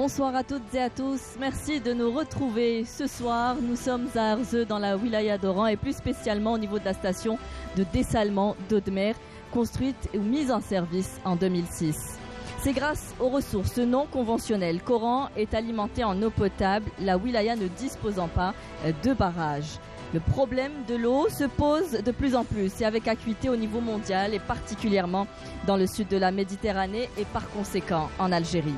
Bonsoir à toutes et à tous, merci de nous retrouver ce soir. Nous sommes à Arzeu dans la wilaya d'Oran et plus spécialement au niveau de la station de dessalement d'eau de mer construite ou mise en service en 2006. C'est grâce aux ressources non conventionnelles qu'Oran est alimenté en eau potable, la wilaya ne disposant pas de barrages. Le problème de l'eau se pose de plus en plus et avec acuité au niveau mondial et particulièrement dans le sud de la Méditerranée et par conséquent en Algérie.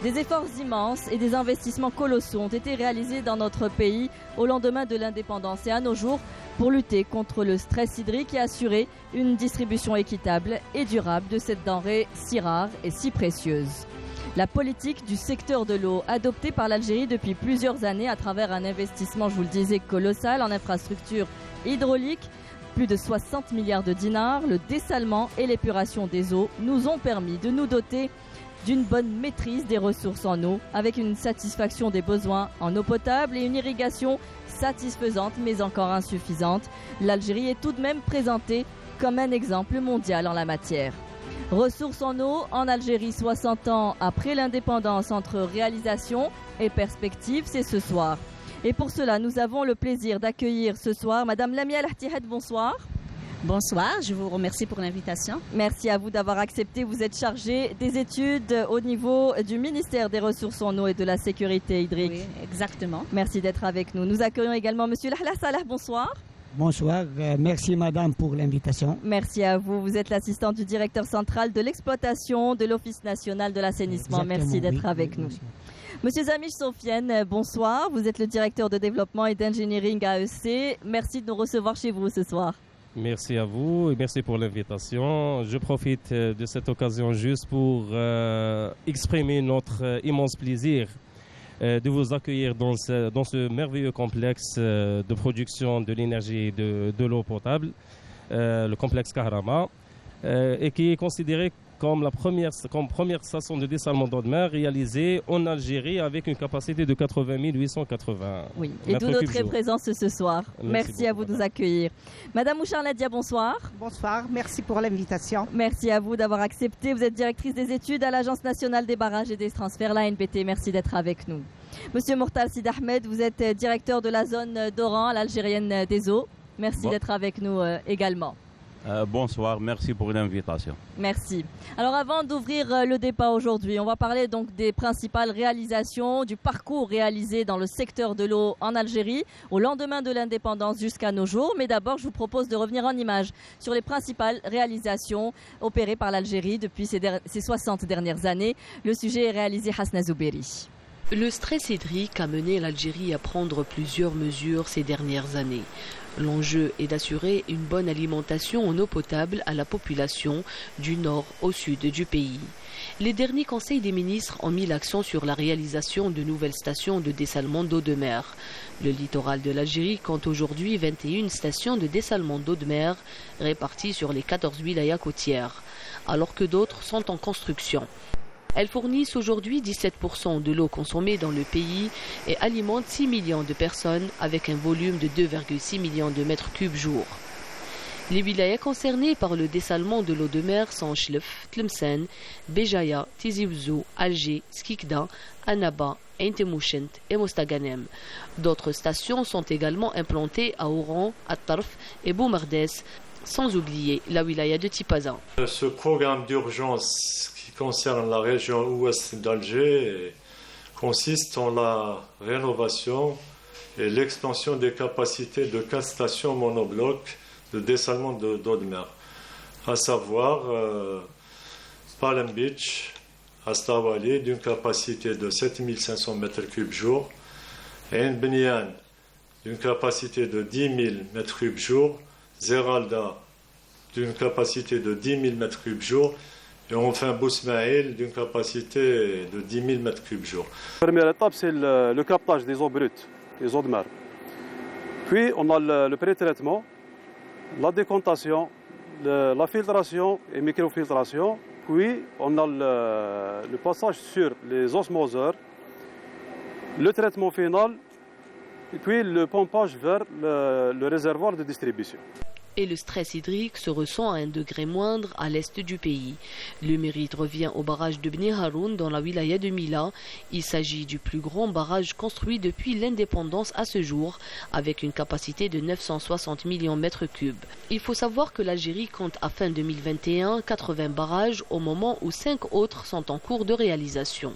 Des efforts immenses et des investissements colossaux ont été réalisés dans notre pays au lendemain de l'indépendance et à nos jours pour lutter contre le stress hydrique et assurer une distribution équitable et durable de cette denrée si rare et si précieuse. La politique du secteur de l'eau adoptée par l'Algérie depuis plusieurs années à travers un investissement, je vous le disais, colossal en infrastructures hydrauliques, plus de 60 milliards de dinars, le dessalement et l'épuration des eaux nous ont permis de nous doter d'une bonne maîtrise des ressources en eau, avec une satisfaction des besoins en eau potable et une irrigation satisfaisante mais encore insuffisante. L'Algérie est tout de même présentée comme un exemple mondial en la matière. Ressources en eau en Algérie 60 ans après l'indépendance entre réalisation et perspective, c'est ce soir. Et pour cela, nous avons le plaisir d'accueillir ce soir Madame Lamia Lahtihed, bonsoir. Bonsoir, je vous remercie pour l'invitation. Merci à vous d'avoir accepté. Vous êtes chargée des études au niveau du ministère des Ressources en eau et de la sécurité hydrique. Oui, exactement. Merci d'être avec nous. Nous accueillons également Monsieur Lahla Salah, bonsoir. Bonsoir, merci madame pour l'invitation. Merci à vous. Vous êtes l'assistant du directeur central de l'exploitation de l'Office national de l'assainissement. Exactement, Merci d'être oui, avec oui, nous. Monsieur Zamish Sofiane, bonsoir. Vous êtes le directeur de développement et d'engineering AEC. Merci de nous recevoir chez vous ce soir. Merci à vous et merci pour l'invitation. Je profite de cette occasion juste pour exprimer notre immense plaisir de vous accueillir dans ce merveilleux complexe de production de l'énergie et de l'eau potable, le complexe Kahrama, et qui est considéré comme première station de dessalement d'eau de mer réalisée en Algérie avec une capacité de 80 880. Oui, et d'où notre présence ce soir. Merci à vous de nous accueillir. Madame Mouchar Nadia, bonsoir. Bonsoir, merci pour l'invitation. Merci à vous d'avoir accepté. Vous êtes directrice des études à l'Agence nationale des barrages et des transferts, l'ANBT. Merci d'être avec nous. Monsieur Mortal Sid Ahmed, vous êtes directeur de la zone d'Oran, l'Algérienne des eaux. Merci d'être avec nous également. Bonsoir, merci pour l'invitation. Merci. Alors avant d'ouvrir le débat aujourd'hui, on va parler donc des principales réalisations, du parcours réalisé dans le secteur de l'eau en Algérie au lendemain de l'indépendance jusqu'à nos jours. Mais d'abord, je vous propose de revenir en images sur les principales réalisations opérées par l'Algérie depuis ces 60 dernières années. Le sujet est réalisé Hasna Zouberi. Le stress hydrique a mené l'Algérie à prendre plusieurs mesures ces dernières années. L'enjeu est d'assurer une bonne alimentation en eau potable à la population du nord au sud du pays. Les derniers conseils des ministres ont mis l'accent sur la réalisation de nouvelles stations de dessalement d'eau de mer. Le littoral de l'Algérie compte aujourd'hui 21 stations de dessalement d'eau de mer réparties sur les 14 wilayas côtières, alors que d'autres sont en construction. Elles fournissent aujourd'hui 17% de l'eau consommée dans le pays et alimentent 6 millions de personnes avec un volume de 2,6 millions de mètres cubes jour. Les wilayas concernés par le dessalement de l'eau de mer sont Chlef, Tlemcen, Béjaïa, Tizi Ouzou, Alger, Skikda, Annaba, Ain Temouchent et Mostaganem. D'autres stations sont également implantées à Oran, At-Tarf et Boumardès, sans oublier la wilaya de Tipaza. Ce programme d'urgence qui concerne la région ouest d'Alger consiste en la rénovation et l'extension des capacités de 4 stations monoblocs de dessalement d'eau de mer, à savoir Palm Beach, Astawali d'une capacité de 7500 m3 jour, et Ain Bnian d'une capacité de 10 000 m3 jour, Zeralda d'une capacité de 10 000 m3 jour, et enfin Bousmaïl d'une capacité de 10 000 m3 jour. La première étape, c'est le captage des eaux brutes, des eaux de mer. Puis on a le pré-traitement, la décantation, la filtration et microfiltration. Puis on a le passage sur les osmoseurs, le traitement final, et puis le pompage vers le réservoir de distribution. Et le stress hydrique se ressent à un degré moindre à l'est du pays. Le mérite revient au barrage de Bni Haroun dans la wilaya de Mila. Il s'agit du plus grand barrage construit depuis l'indépendance à ce jour, avec une capacité de 960 millions de mètres cubes. Il faut savoir que l'Algérie compte à fin 2021 80 barrages au moment où 5 autres sont en cours de réalisation.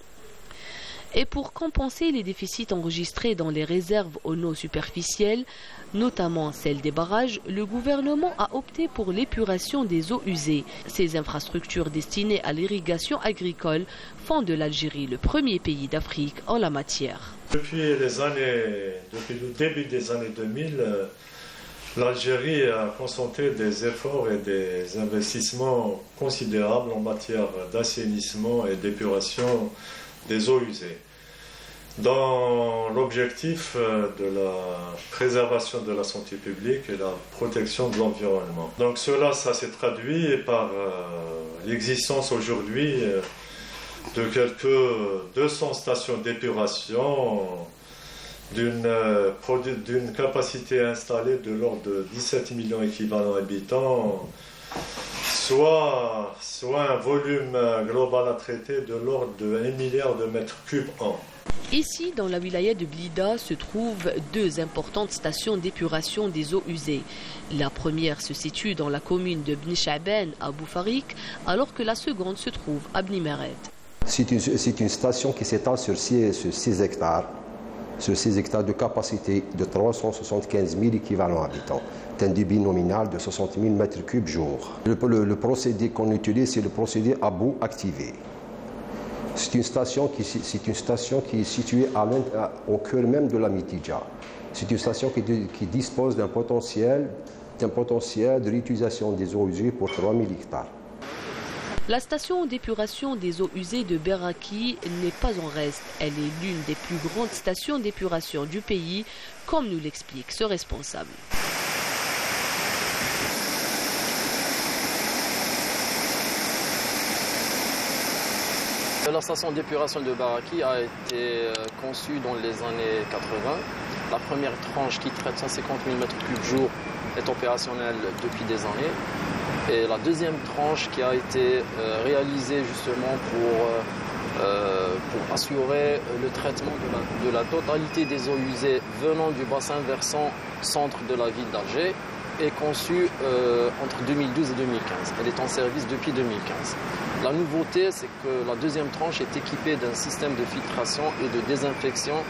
Et pour compenser les déficits enregistrés dans les réserves en eau superficielle, notamment celles des barrages, le gouvernement a opté pour l'épuration des eaux usées. Ces infrastructures destinées à l'irrigation agricole font de l'Algérie le premier pays d'Afrique en la matière. Depuis le début des années 2000, l'Algérie a concentré des efforts et des investissements considérables en matière d'assainissement et d'épuration des eaux usées, dans l'objectif de la préservation de la santé publique et la protection de l'environnement. Donc cela, ça s'est traduit par l'existence aujourd'hui de quelques 200 stations d'épuration d'une capacité installée de l'ordre de 17 millions équivalents habitants, soit un volume global à traiter de l'ordre de 1 milliard de mètres cubes an. Ici, dans la wilaya de Blida, se trouvent 2 importantes stations d'épuration des eaux usées. La première se situe dans la commune de Bni Chaben à Boufarik, alors que la seconde se trouve à Bni Mered. C'est une station qui s'étend sur 6 hectares. Sur 6 hectares de capacité de 375 000 équivalents habitants. C'est un débit nominal de 60 000 mètres cubes jour. Le procédé qu'on utilise, c'est le procédé à bout activé. C'est une station qui est située au cœur même de la Mitidja. C'est une station qui dispose d'un potentiel de réutilisation des eaux usées pour 3 000 hectares. La station d'épuration des eaux usées de Beraki n'est pas en reste. Elle est l'une des plus grandes stations d'épuration du pays, comme nous l'explique ce responsable. La station d'épuration de Beraki a été conçue dans les années 80. La première tranche qui traite 150 000 m3 jour est opérationnelle depuis des années. Et la deuxième tranche qui a été réalisée justement pour assurer le traitement de la totalité des eaux usées venant du bassin versant centre de la ville d'Alger est conçue entre 2012 et 2015. Elle est en service depuis 2015. La nouveauté, c'est que la deuxième tranche est équipée d'un système de filtration et de désinfection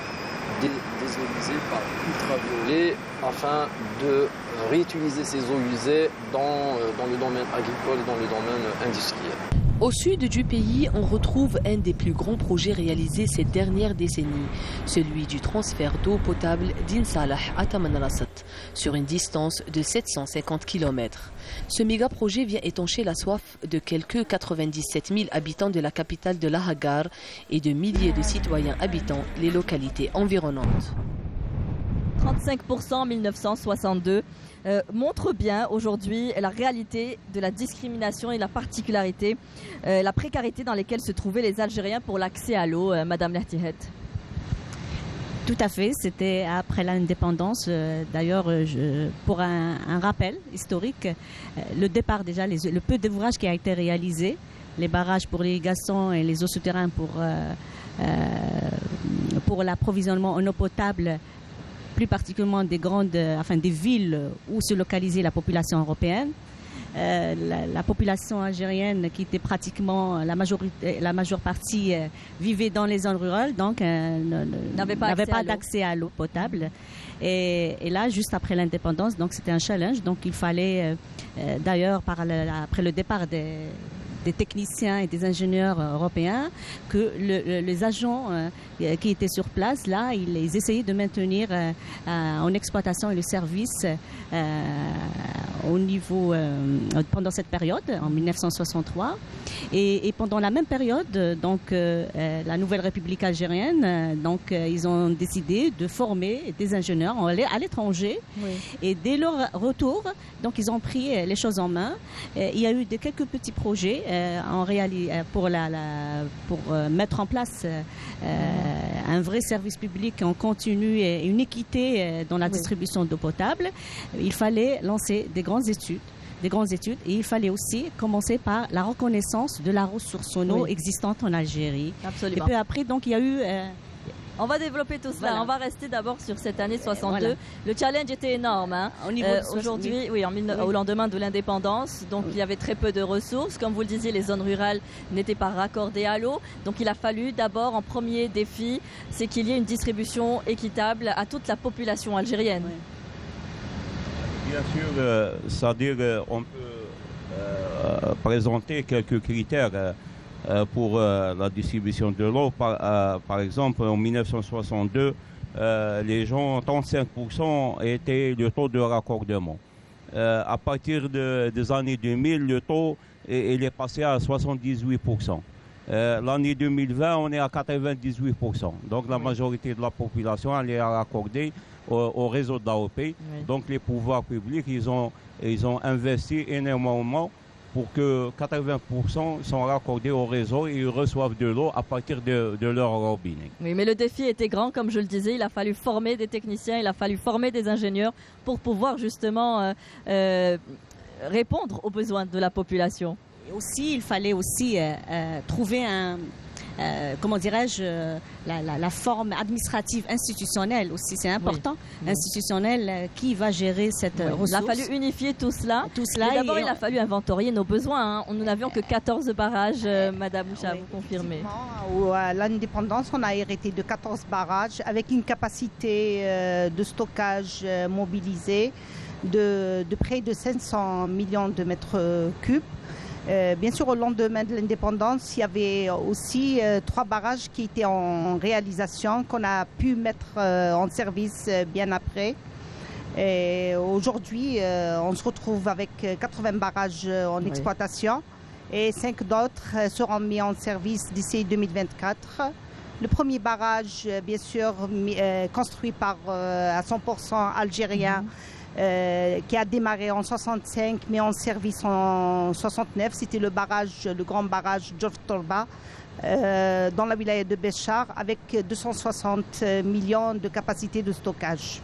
des eaux usées par ultraviolet afin de réutiliser ces eaux usées dans le domaine agricole et dans le domaine industriel. Au sud du pays, on retrouve un des plus grands projets réalisés ces dernières décennies, celui du transfert d'eau potable d'Insalah à Tamanrasat, sur une distance de 750 km. Ce méga-projet vient étancher la soif de quelques 97 000 habitants de la capitale de Lahagar et de milliers de citoyens habitant les localités environnantes. 35% en 1962 montre bien aujourd'hui la réalité de la discrimination et la particularité, la précarité dans laquelle se trouvaient les Algériens pour l'accès à l'eau. Madame Lertihet. Tout à fait, c'était après l'indépendance. D'ailleurs, pour un rappel historique, le départ déjà, le peu d'ouvrages qui a été réalisé, les barrages pour l'irrigation et les eaux souterraines pour l'approvisionnement en eau potable, plus particulièrement des villes où se localisait la population européenne. La population algérienne qui était pratiquement la majeure partie vivait dans les zones rurales, donc n'avait pas d'accès à l'eau potable. Et là, juste après l'indépendance, donc c'était un challenge. Donc il fallait, d'ailleurs, après le départ des techniciens et des ingénieurs européens, que les agents qui étaient sur place, là, ils essayaient de maintenir en exploitation le service au niveau pendant cette période, en 1963. Et pendant la même période, donc la nouvelle République algérienne, donc ils ont décidé de former des ingénieurs à l'étranger. Oui. Et dès leur retour, donc ils ont pris les choses en main. Il y a eu quelques petits projets pour mettre en place un vrai service public en continu et une équité dans la distribution d'eau potable, il fallait lancer des grandes études et il fallait aussi commencer par la reconnaissance de la ressource en eau existante en Algérie. Absolument. Et puis après, donc, il y a eu... On va développer tout cela. Voilà. On va rester d'abord sur cette année 62. Voilà. Le challenge était énorme. Hein. Aujourd'hui, au lendemain de l'indépendance, donc il y avait très peu de ressources. Comme vous le disiez, les zones rurales n'étaient pas raccordées à l'eau. Donc il a fallu d'abord, en premier défi, c'est qu'il y ait une distribution équitable à toute la population algérienne. Bien sûr, c'est-à-dire on peut présenter quelques critères pour la distribution de l'eau. Par exemple, en 1962, les gens, 35% était le taux de raccordement. À partir des années 2000, le taux il est passé à 78%. L'année 2020, on est à 98%. Donc la majorité de la population elle est raccordée au réseau de l'AOP. Donc les pouvoirs publics, ils ont investi énormément pour que 80% sont raccordés au réseau et ils reçoivent de l'eau à partir de leur robinet. Oui, mais le défi était grand, comme je le disais. Il a fallu former des techniciens, il a fallu former des ingénieurs pour pouvoir justement répondre aux besoins de la population. Et aussi, il fallait aussi trouver comment dirais-je, la forme administrative institutionnelle aussi, c'est important, institutionnelle, qui va gérer cette ressource. Il a fallu unifier tout cela. D'abord, il a fallu inventorier nos besoins. Hein. Nous n'avions que 14 barrages, Madame Moucha, vous confirmez. À l'indépendance, on a hérité de 14 barrages avec une capacité de stockage mobilisée de près de 500 millions de mètres cubes. Bien sûr, au lendemain de l'indépendance, il y avait aussi 3 barrages qui étaient en réalisation, qu'on a pu mettre en service bien après. Aujourd'hui, on se retrouve avec 80 barrages en exploitation et 5 d'autres seront mis en service d'ici 2024. Le premier barrage, bien sûr, construit par à 100% algérien, qui a démarré en 65 mais en service en 69. C'était le grand barrage Djof Torba dans la wilaya de Béchar avec 260 millions de capacité de stockage.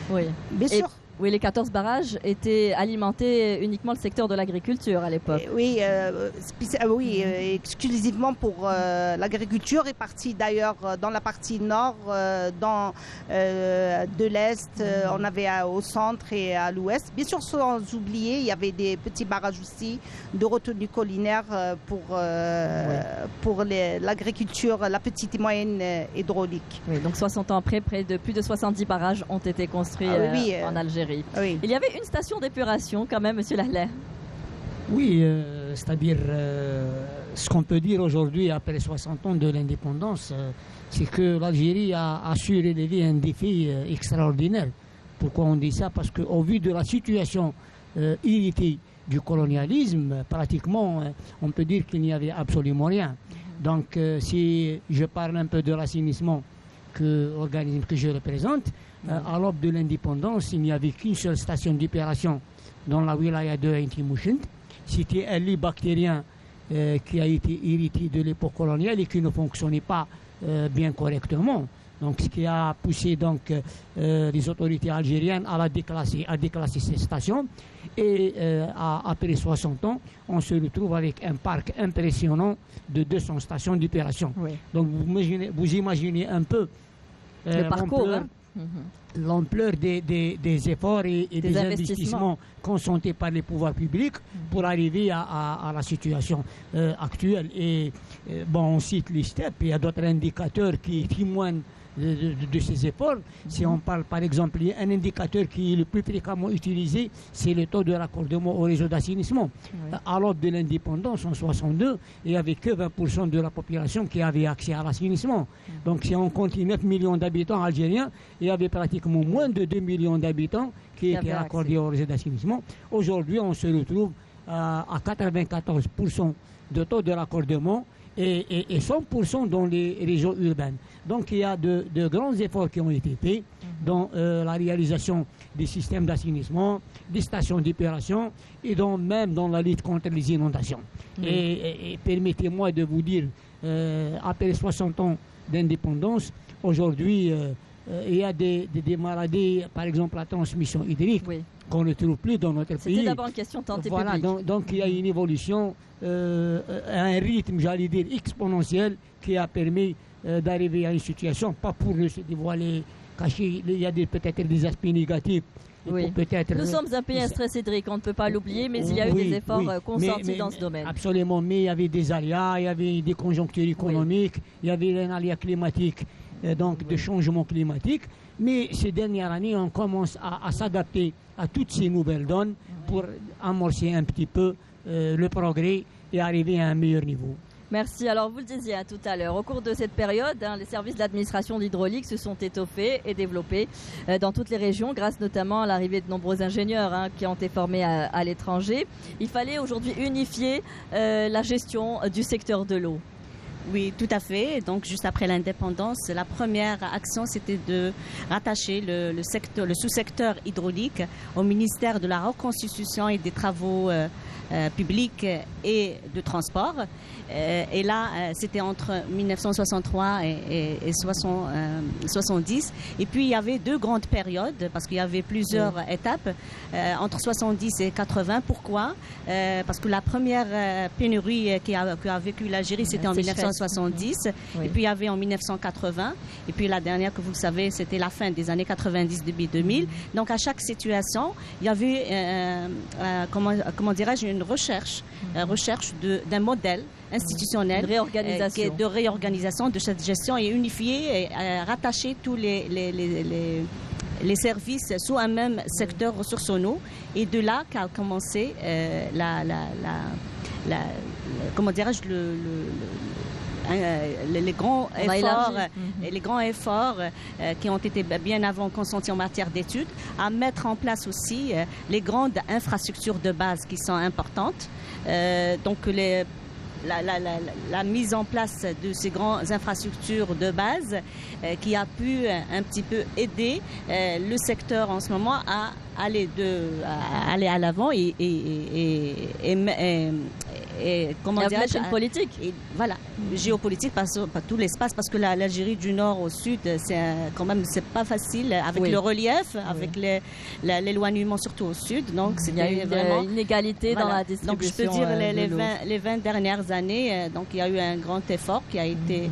Oui, bien sûr. Oui, les 14 barrages étaient alimentés uniquement le secteur de l'agriculture à l'époque. Oui, exclusivement pour l'agriculture, et partie d'ailleurs dans la partie nord, de l'est, on avait au centre et à l'ouest. Bien sûr, sans oublier, il y avait des petits barrages aussi de retenue collinaire pour l'agriculture, la petite et moyenne hydraulique. Oui, donc 60 ans après, plus de 70 barrages ont été construits en Algérie. Oui. Il y avait une station d'épuration quand même, Monsieur Lahleh. Oui, c'est-à-dire ce qu'on peut dire aujourd'hui, après 60 ans de l'indépendance, c'est que l'Algérie a su relever un défi extraordinaire. Pourquoi on dit ça? Parce qu'au vu de la situation héritée du colonialisme, pratiquement, on peut dire qu'il n'y avait absolument rien. Donc, si je parle un peu de l'assainissement, organisme que je représente, à l'aube de l'indépendance, il n'y avait qu'une seule station d'épuration dans la wilaya de Aïn Mouchent. C'était un lit bactérien qui a été hérité de l'époque coloniale et qui ne fonctionnait pas bien correctement. Donc, ce qui a poussé donc, les autorités algériennes à déclasser cette station. Et après 60 ans, on se retrouve avec un parc impressionnant de 200 stations d'épuration. Oui. Donc, vous imaginez un peu le parcours, l'ampleur des efforts et des investissements consentis par les pouvoirs publics pour arriver à la situation actuelle. Et on cite les STEP, il y a d'autres indicateurs qui témoignent de ces efforts. Si on parle par exemple, il y a un indicateur qui est le plus fréquemment utilisé, c'est le taux de raccordement au réseau d'assainissement. À l'aube de l'indépendance en 62, il n'y avait que 20% de la population qui avait accès à l'assainissement. Donc si on compte 9 millions d'habitants algériens, il y avait pratiquement moins de 2 millions d'habitants qui étaient raccordés au réseau d'assainissement. Aujourd'hui, on se retrouve à 94% de taux de raccordement et 100% dans les régions urbaines. Donc il y a de grands efforts qui ont été faits. dans la réalisation des systèmes d'assainissement, des stations d'épuration et même dans la lutte contre les inondations. Et permettez-moi de vous dire, après 60 ans d'indépendance, aujourd'hui, il y a des maladies, par exemple la transmission hydrique, qu'on ne trouve plus dans notre pays. C'était d'abord une question de santé publique. Donc il y a une évolution, un rythme, j'allais dire, exponentiel qui a permis d'arriver à une situation, pas pour se dévoiler, cacher, il y a peut-être des aspects négatifs. Nous sommes un pays stress hydrique, on ne peut pas l'oublier, mais il y a eu des efforts consentis dans ce domaine. Absolument, mais il y avait des aléas, il y avait des conjonctures économiques, il y avait un aléa climatique, donc de changement climatique. Mais ces dernières années, on commence à s'adapter à toutes ces nouvelles donnes pour amorcer un petit peu le progrès et arriver à un meilleur niveau. Merci. Alors, vous le disiez tout à l'heure, au cours de cette période, les services de l'administration d'hydraulique se sont étoffés et développés dans toutes les régions, grâce notamment à l'arrivée de nombreux ingénieurs qui ont été formés à l'étranger. Il fallait aujourd'hui unifier la gestion du secteur de l'eau. Oui, tout à fait. Donc, juste après l'indépendance, la première action, c'était de rattacher le sous-secteur hydraulique au ministère de la Reconstitution et des Travaux publics et de transport. Et là, c'était entre 1963 et 70. Et puis, il y avait deux grandes périodes, parce qu'il y avait plusieurs étapes, entre 70 et 80. Pourquoi? Parce que la première pénurie qui a vécu l'Algérie, c'était en 1970. Et puis, il y avait en 1980. Et puis, la dernière, que vous le savez, c'était la fin des années 90, début 2000. Donc, à chaque situation, il y avait, comment dirais-je, une recherche d'un modèle institutionnel de réorganisation de cette gestion et unifier et rattacher tous les services sous un même secteur ressources en eau. Et de là qu'a commencé comment dirais-je, les grands efforts qui ont été bien avant consentis en matière d'études, à mettre en place aussi les grandes infrastructures de base qui sont importantes. Donc la mise en place de ces grandes infrastructures de base qui a pu un petit peu aider le secteur en ce moment à aller à l'avant et comment dire, une politique. Et voilà, géopolitique, pas tout l'espace, parce que l'Algérie du nord au sud, quand même, c'est pas facile avec le relief, avec l'éloignement surtout au sud. Donc, il y a eu vraiment une inégalité dans la distribution. Donc, je peux dire les 20 dernières années, donc il y a eu un grand effort qui a été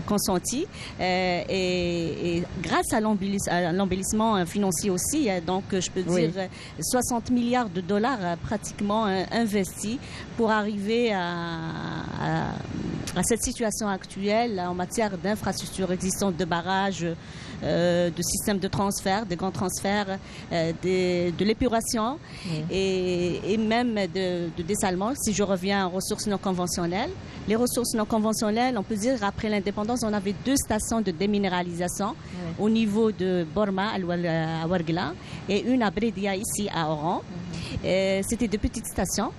consenti et grâce à l'embellissement financier aussi, donc je peux dire 60 milliards de dollars pratiquement investis pour arriver à cette situation actuelle en matière d'infrastructures existantes, de barrages, de systèmes de transfert, de grands transferts, de l'épuration et même de dessalement. Si je reviens aux ressources non conventionnelles, les ressources non conventionnelles, on peut dire après l'indépendance, on avait 2 stations de déminéralisation au niveau de Borma à Ouargla et une à Brédia ici à Oran. C'était de petites stations.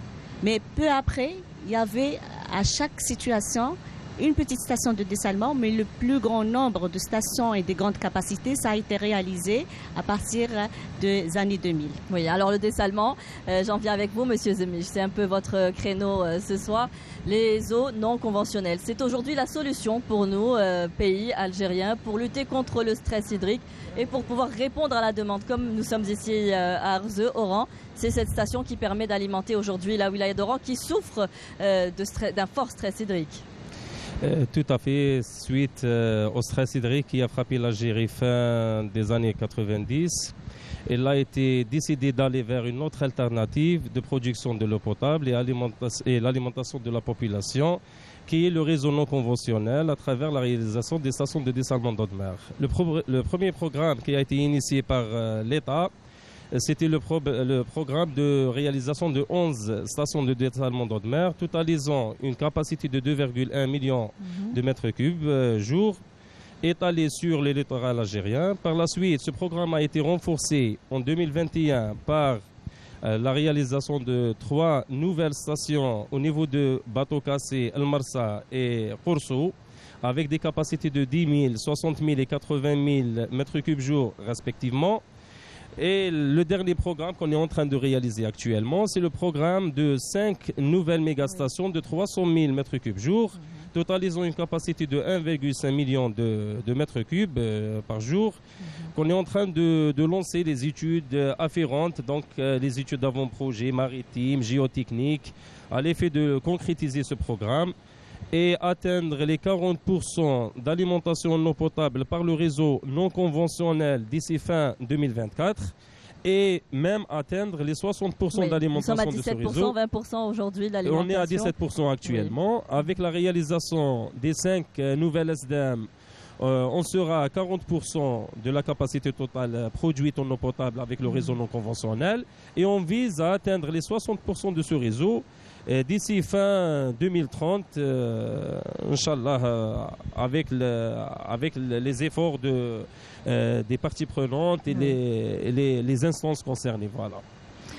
Mais peu après, il y avait à chaque situation une petite station de dessalement, mais le plus grand nombre de stations et des grandes capacités, ça a été réalisé à partir des années 2000. Oui, alors le dessalement, j'en viens avec vous, Monsieur Zemich, c'est un peu votre créneau ce soir. Les eaux non conventionnelles, c'est aujourd'hui la solution pour nous, pays algériens, pour lutter contre le stress hydrique et pour pouvoir répondre à la demande. Comme nous sommes ici à Arzeu, Oran, c'est cette station qui permet d'alimenter aujourd'hui la wilaya d'Oran qui souffre d'un fort stress hydrique. Tout à fait, suite au stress hydrique qui a frappé l'Algérie fin des années 90, il a été décidé d'aller vers une autre alternative de production de l'eau potable et l'alimentation de la population, qui est le réseau non conventionnel à travers la réalisation des stations de dessalement d'eau de mer. Le premier programme qui a été initié par l'État, c'était le programme de réalisation de 11 stations de dessalement d'eau de mer, totalisant une capacité de 2,1 millions de mètres cubes jour, étalé sur le littoral algérien. Par la suite, ce programme a été renforcé en 2021 par la réalisation de 3 nouvelles stations au niveau de Bateau Cassé, El Marsa et Khoursou, avec des capacités de 10 000, 60 000 et 80 000 mètres cubes jour respectivement. Et le dernier programme qu'on est en train de réaliser actuellement, c'est le programme de 5 nouvelles mégastations de 300 000 mètres cubes jour, totalisant une capacité de 1,5 million de mètres cubes par jour, qu'on est en train de lancer des études afférentes, donc les études d'avant-projet maritimes, géotechniques, à l'effet de concrétiser ce programme et atteindre les 40% d'alimentation en eau potable par le réseau non conventionnel d'ici fin 2024 et même atteindre les 60% d'alimentation de ce réseau. Nous sommes à 17%, 20% aujourd'hui de l'alimentation. On est à 17% actuellement. Oui. Avec la réalisation des 5 nouvelles SDM, on sera à 40% de la capacité totale produite en eau potable avec le réseau non conventionnel et on vise à atteindre les 60% de ce réseau d'ici fin 2030, Inch'Allah, avec les efforts des parties prenantes et les instances concernées. Voilà.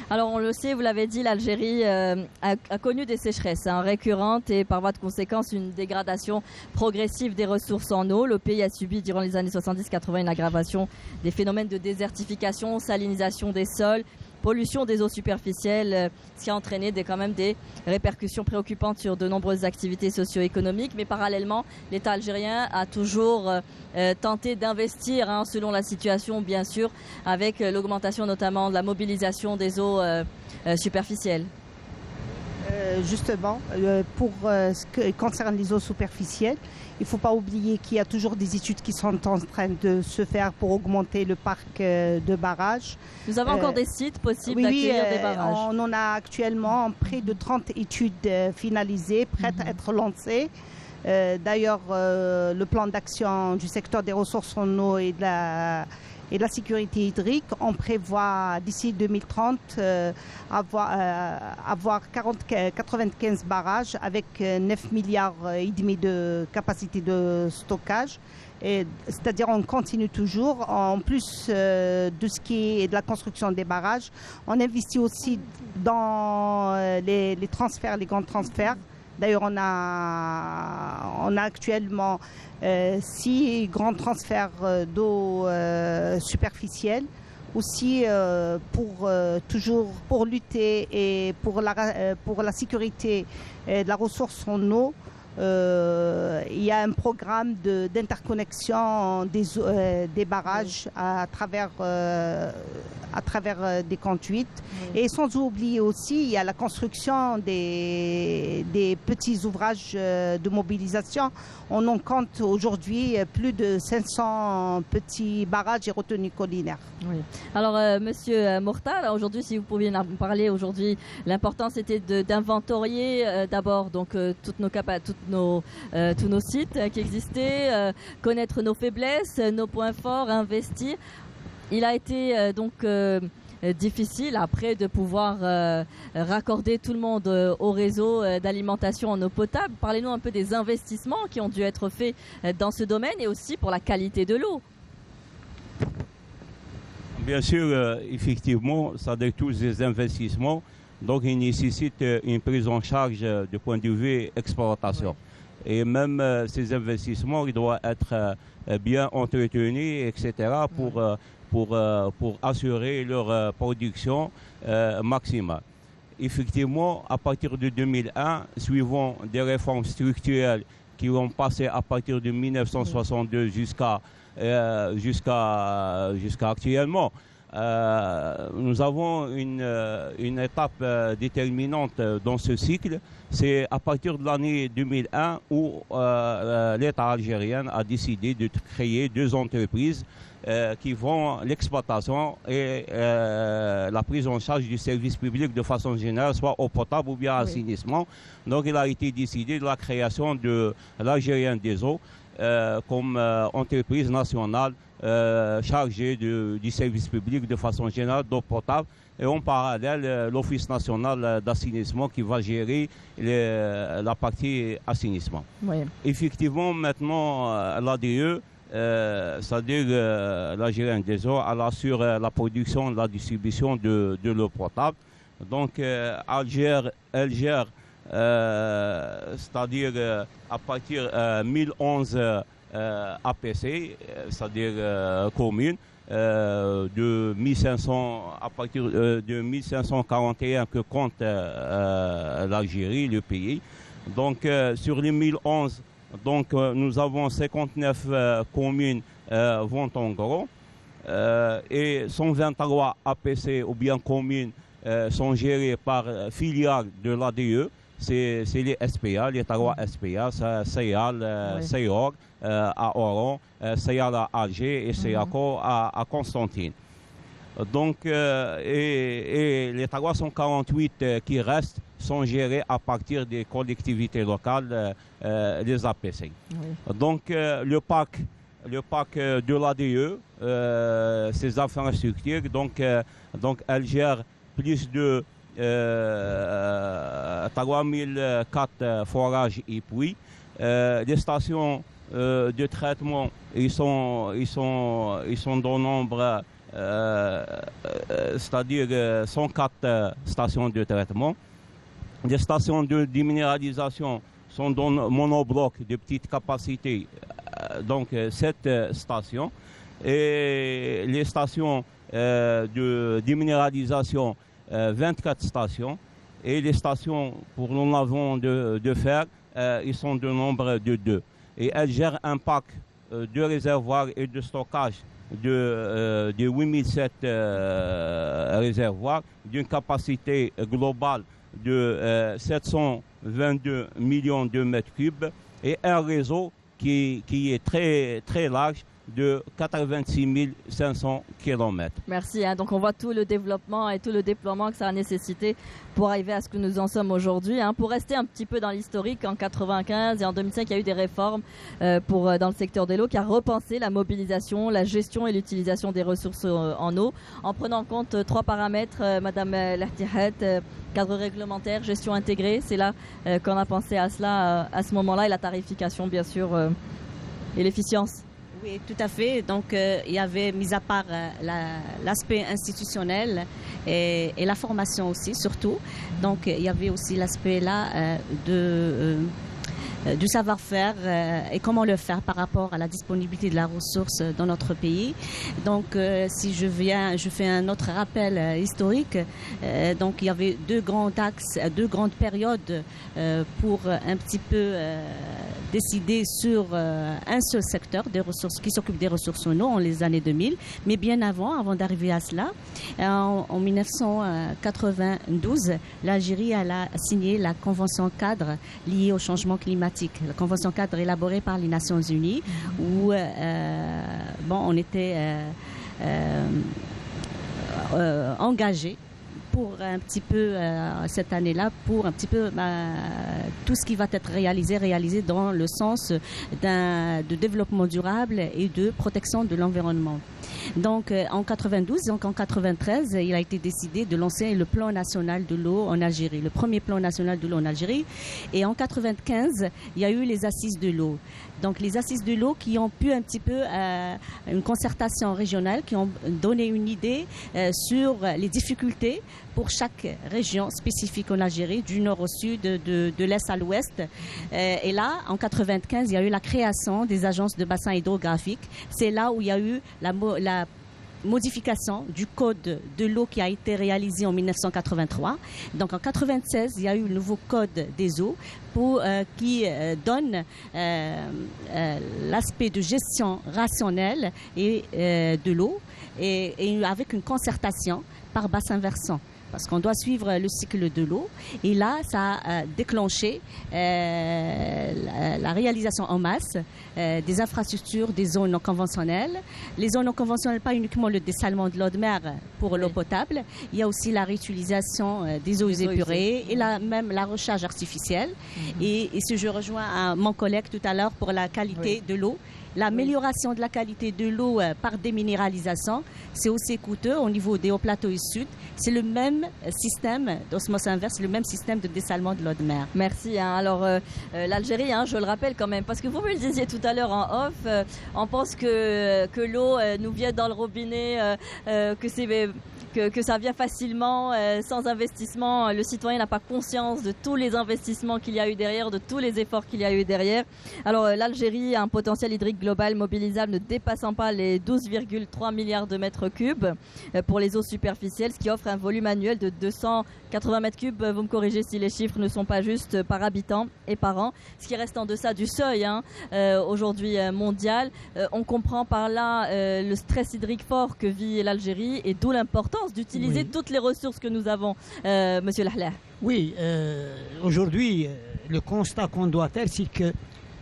Alors on le sait, vous l'avez dit, l'Algérie a connu des sécheresses récurrentes et par voie de conséquence une dégradation progressive des ressources en eau. Le pays a subi durant les années 70-80 une aggravation des phénomènes de désertification, salinisation des sols, pollution des eaux superficielles, ce qui a entraîné quand même des répercussions préoccupantes sur de nombreuses activités socio-économiques. Mais parallèlement, l'État algérien a toujours tenté d'investir, selon la situation bien sûr, avec l'augmentation notamment de la mobilisation des eaux superficielles. Justement, pour ce qui concerne les eaux superficielles, il ne faut pas oublier qu'il y a toujours des études qui sont en train de se faire pour augmenter le parc de barrages. Nous avons encore des sites possibles d'accueillir des barrages. On en a actuellement près de 30 études finalisées, prêtes à être lancées. D'ailleurs, le plan d'action du secteur des ressources en eau et de la sécurité hydrique, on prévoit d'ici 2030 avoir 95 barrages avec 9 milliards et demi de capacité de stockage. C'est-à-dire on continue toujours. En plus de ce qui est de la construction des barrages, on investit aussi dans les transferts, les grands transferts. D'ailleurs, on a actuellement 6 grands transferts d'eau superficielle, aussi pour lutter et pour la sécurité de la ressource en eau. Il y a un programme d'interconnexion des barrages à travers des conduites. Et sans oublier aussi, il y a la construction des petits ouvrages de mobilisation. On en compte aujourd'hui plus de 500 petits barrages et retenues collinaires. Oui. Alors, Monsieur Mortal, aujourd'hui, si vous pouviez nous parler aujourd'hui, l'important c'était d'inventorier d'abord donc tous nos sites qui existaient, connaître nos faiblesses, nos points forts, investir. Il a été difficile après de pouvoir raccorder tout le monde au réseau d'alimentation en eau potable. Parlez-nous un peu des investissements qui ont dû être faits dans ce domaine et aussi pour la qualité de l'eau. Bien sûr, effectivement, ça de tous ces investissements, donc ils nécessitent une prise en charge du point de vue exploitation. Oui. Et même ces investissements, ils doivent être bien entretenus, etc., pour assurer leur production maximale. Effectivement, à partir de 2001, suivant des réformes structurelles qui ont passé à partir de 1962 jusqu'à actuellement, nous avons une étape déterminante dans ce cycle. C'est à partir de l'année 2001 où l'État algérien a décidé de créer 2 entreprises qui font l'exploitation et la prise en charge du service public de façon générale, soit eau potable ou bien assainissement. Donc il a été décidé de la création de l'Algérien des eaux comme entreprise nationale chargée du service public de façon générale d'eau potable, et en parallèle l'Office national d'assainissement qui va gérer la partie assainissement. Oui. Effectivement, maintenant l'ADE, c'est-à-dire l'Algérien des eaux, elle assure la production et la distribution de l'eau potable. Donc elle gère c'est-à-dire à partir de 1011 APC, c'est-à-dire communes, de 1500 à partir de 1541 que compte l'Algérie, le pays. Donc sur les 1011, donc nous avons 59 communes vont en gros et 123 APC ou bien communes sont gérées par filiales de l'ADE. C'est les SPA, les 3 SPA, Seyal, Seyor à Oran, Seyal à Alger et Seyako à Constantine. Donc, et les 348 qui restent sont gérés à partir des collectivités locales, les APC. Oui. Donc, le PAC de l'ADE, ces infrastructures, donc elles gèrent plus de 3004 forages et puits. Les stations de traitement, ils sont dans le nombre, c'est-à-dire 104 stations de traitement. Les stations de déminéralisation sont dans le monobloc de petite capacité, donc 7 stations. Et les stations de déminéralisation, 24 stations. Et les stations pour le lavement de fer, ils sont de nombre de 2. Et elles gèrent un parc de réservoirs et de stockage de 8007 réservoirs d'une capacité globale de 722 millions de mètres cubes et un réseau qui est très, très large de 86 500 km. Merci. Donc on voit tout le développement et tout le déploiement que ça a nécessité pour arriver à ce que nous en sommes aujourd'hui. Pour rester un petit peu dans l'historique, en 1995 et en 2005, il y a eu des réformes dans le secteur de l'eau qui a repensé la mobilisation, la gestion et l'utilisation des ressources en eau en prenant en compte 3 paramètres, Madame Lertihet, cadre réglementaire, gestion intégrée. C'est là qu'on a pensé à cela à ce moment-là, et la tarification bien sûr et l'efficience. Oui, tout à fait. Donc, il y avait, mis à part l'aspect institutionnel et la formation aussi, surtout. Donc, il y avait aussi l'aspect là du savoir-faire et comment le faire par rapport à la disponibilité de la ressource dans notre pays. Donc, si je fais un autre rappel historique. Donc, il y avait 2 grands axes, 2 grandes périodes pour un petit peu décider sur un seul secteur des ressources qui s'occupe des ressources en eau en les années 2000. Mais bien avant d'arriver à cela, en 1992, l'Algérie a signé la convention cadre liée au changement climatique. La convention cadre élaborée par les Nations Unies où on était engagé pour un petit peu cette année-là, pour un petit peu tout ce qui va être réalisé dans le sens de développement durable et de protection de l'environnement. Donc en 92, donc en 93, il a été décidé de lancer le plan national de l'eau en Algérie, le premier plan national de l'eau en Algérie. Et en 95, il y a eu les assises de l'eau. Donc les assises de l'eau qui ont pu un petit peu une concertation régionale, qui ont donné une idée sur les difficultés pour chaque région spécifique en Algérie, du nord au sud, de l'est à l'ouest. Et là, en 95, il y a eu la création des agences de bassins hydrographiques. C'est là où il y a eu la modification du code de l'eau qui a été réalisé en 1983. Donc en 1996, il y a eu le nouveau code des eaux qui donne l'aspect de gestion rationnelle et de l'eau et avec une concertation par bassin versant. Parce qu'on doit suivre le cycle de l'eau. Et là, ça a déclenché la réalisation en masse des infrastructures des zones non conventionnelles. Les zones non conventionnelles, pas uniquement le dessalement de l'eau de mer pour l'eau potable. Il y a aussi la réutilisation des eaux épurées et même la recharge artificielle. Et si je rejoins mon collègue tout à l'heure pour la qualité de l'eau L'amélioration de la qualité de l'eau par déminéralisation, c'est aussi coûteux au niveau des hauts plateaux sud. C'est le même système d'osmose inverse, le même système de dessalement de l'eau de mer. Merci. Alors, l'Algérie, je le rappelle quand même, parce que vous me le disiez tout à l'heure en off, on pense que l'eau nous vient dans le robinet, que ça vient facilement, sans investissement. Le citoyen n'a pas conscience de tous les investissements qu'il y a eu derrière, de tous les efforts qu'il y a eu derrière. Alors, l'Algérie a un potentiel hydrique global mobilisable ne dépassant pas les 12,3 milliards de mètres cubes pour les eaux superficielles, ce qui offre un volume annuel de 280 mètres cubes. Vous me corrigez si les chiffres ne sont pas justes, par habitant et par an, ce qui reste en deçà du seuil aujourd'hui mondial. On comprend par là le stress hydrique fort que vit l'Algérie et d'où l'importance d'utiliser toutes les ressources que nous avons, Monsieur Lahlah. Oui, aujourd'hui, le constat qu'on doit faire, c'est que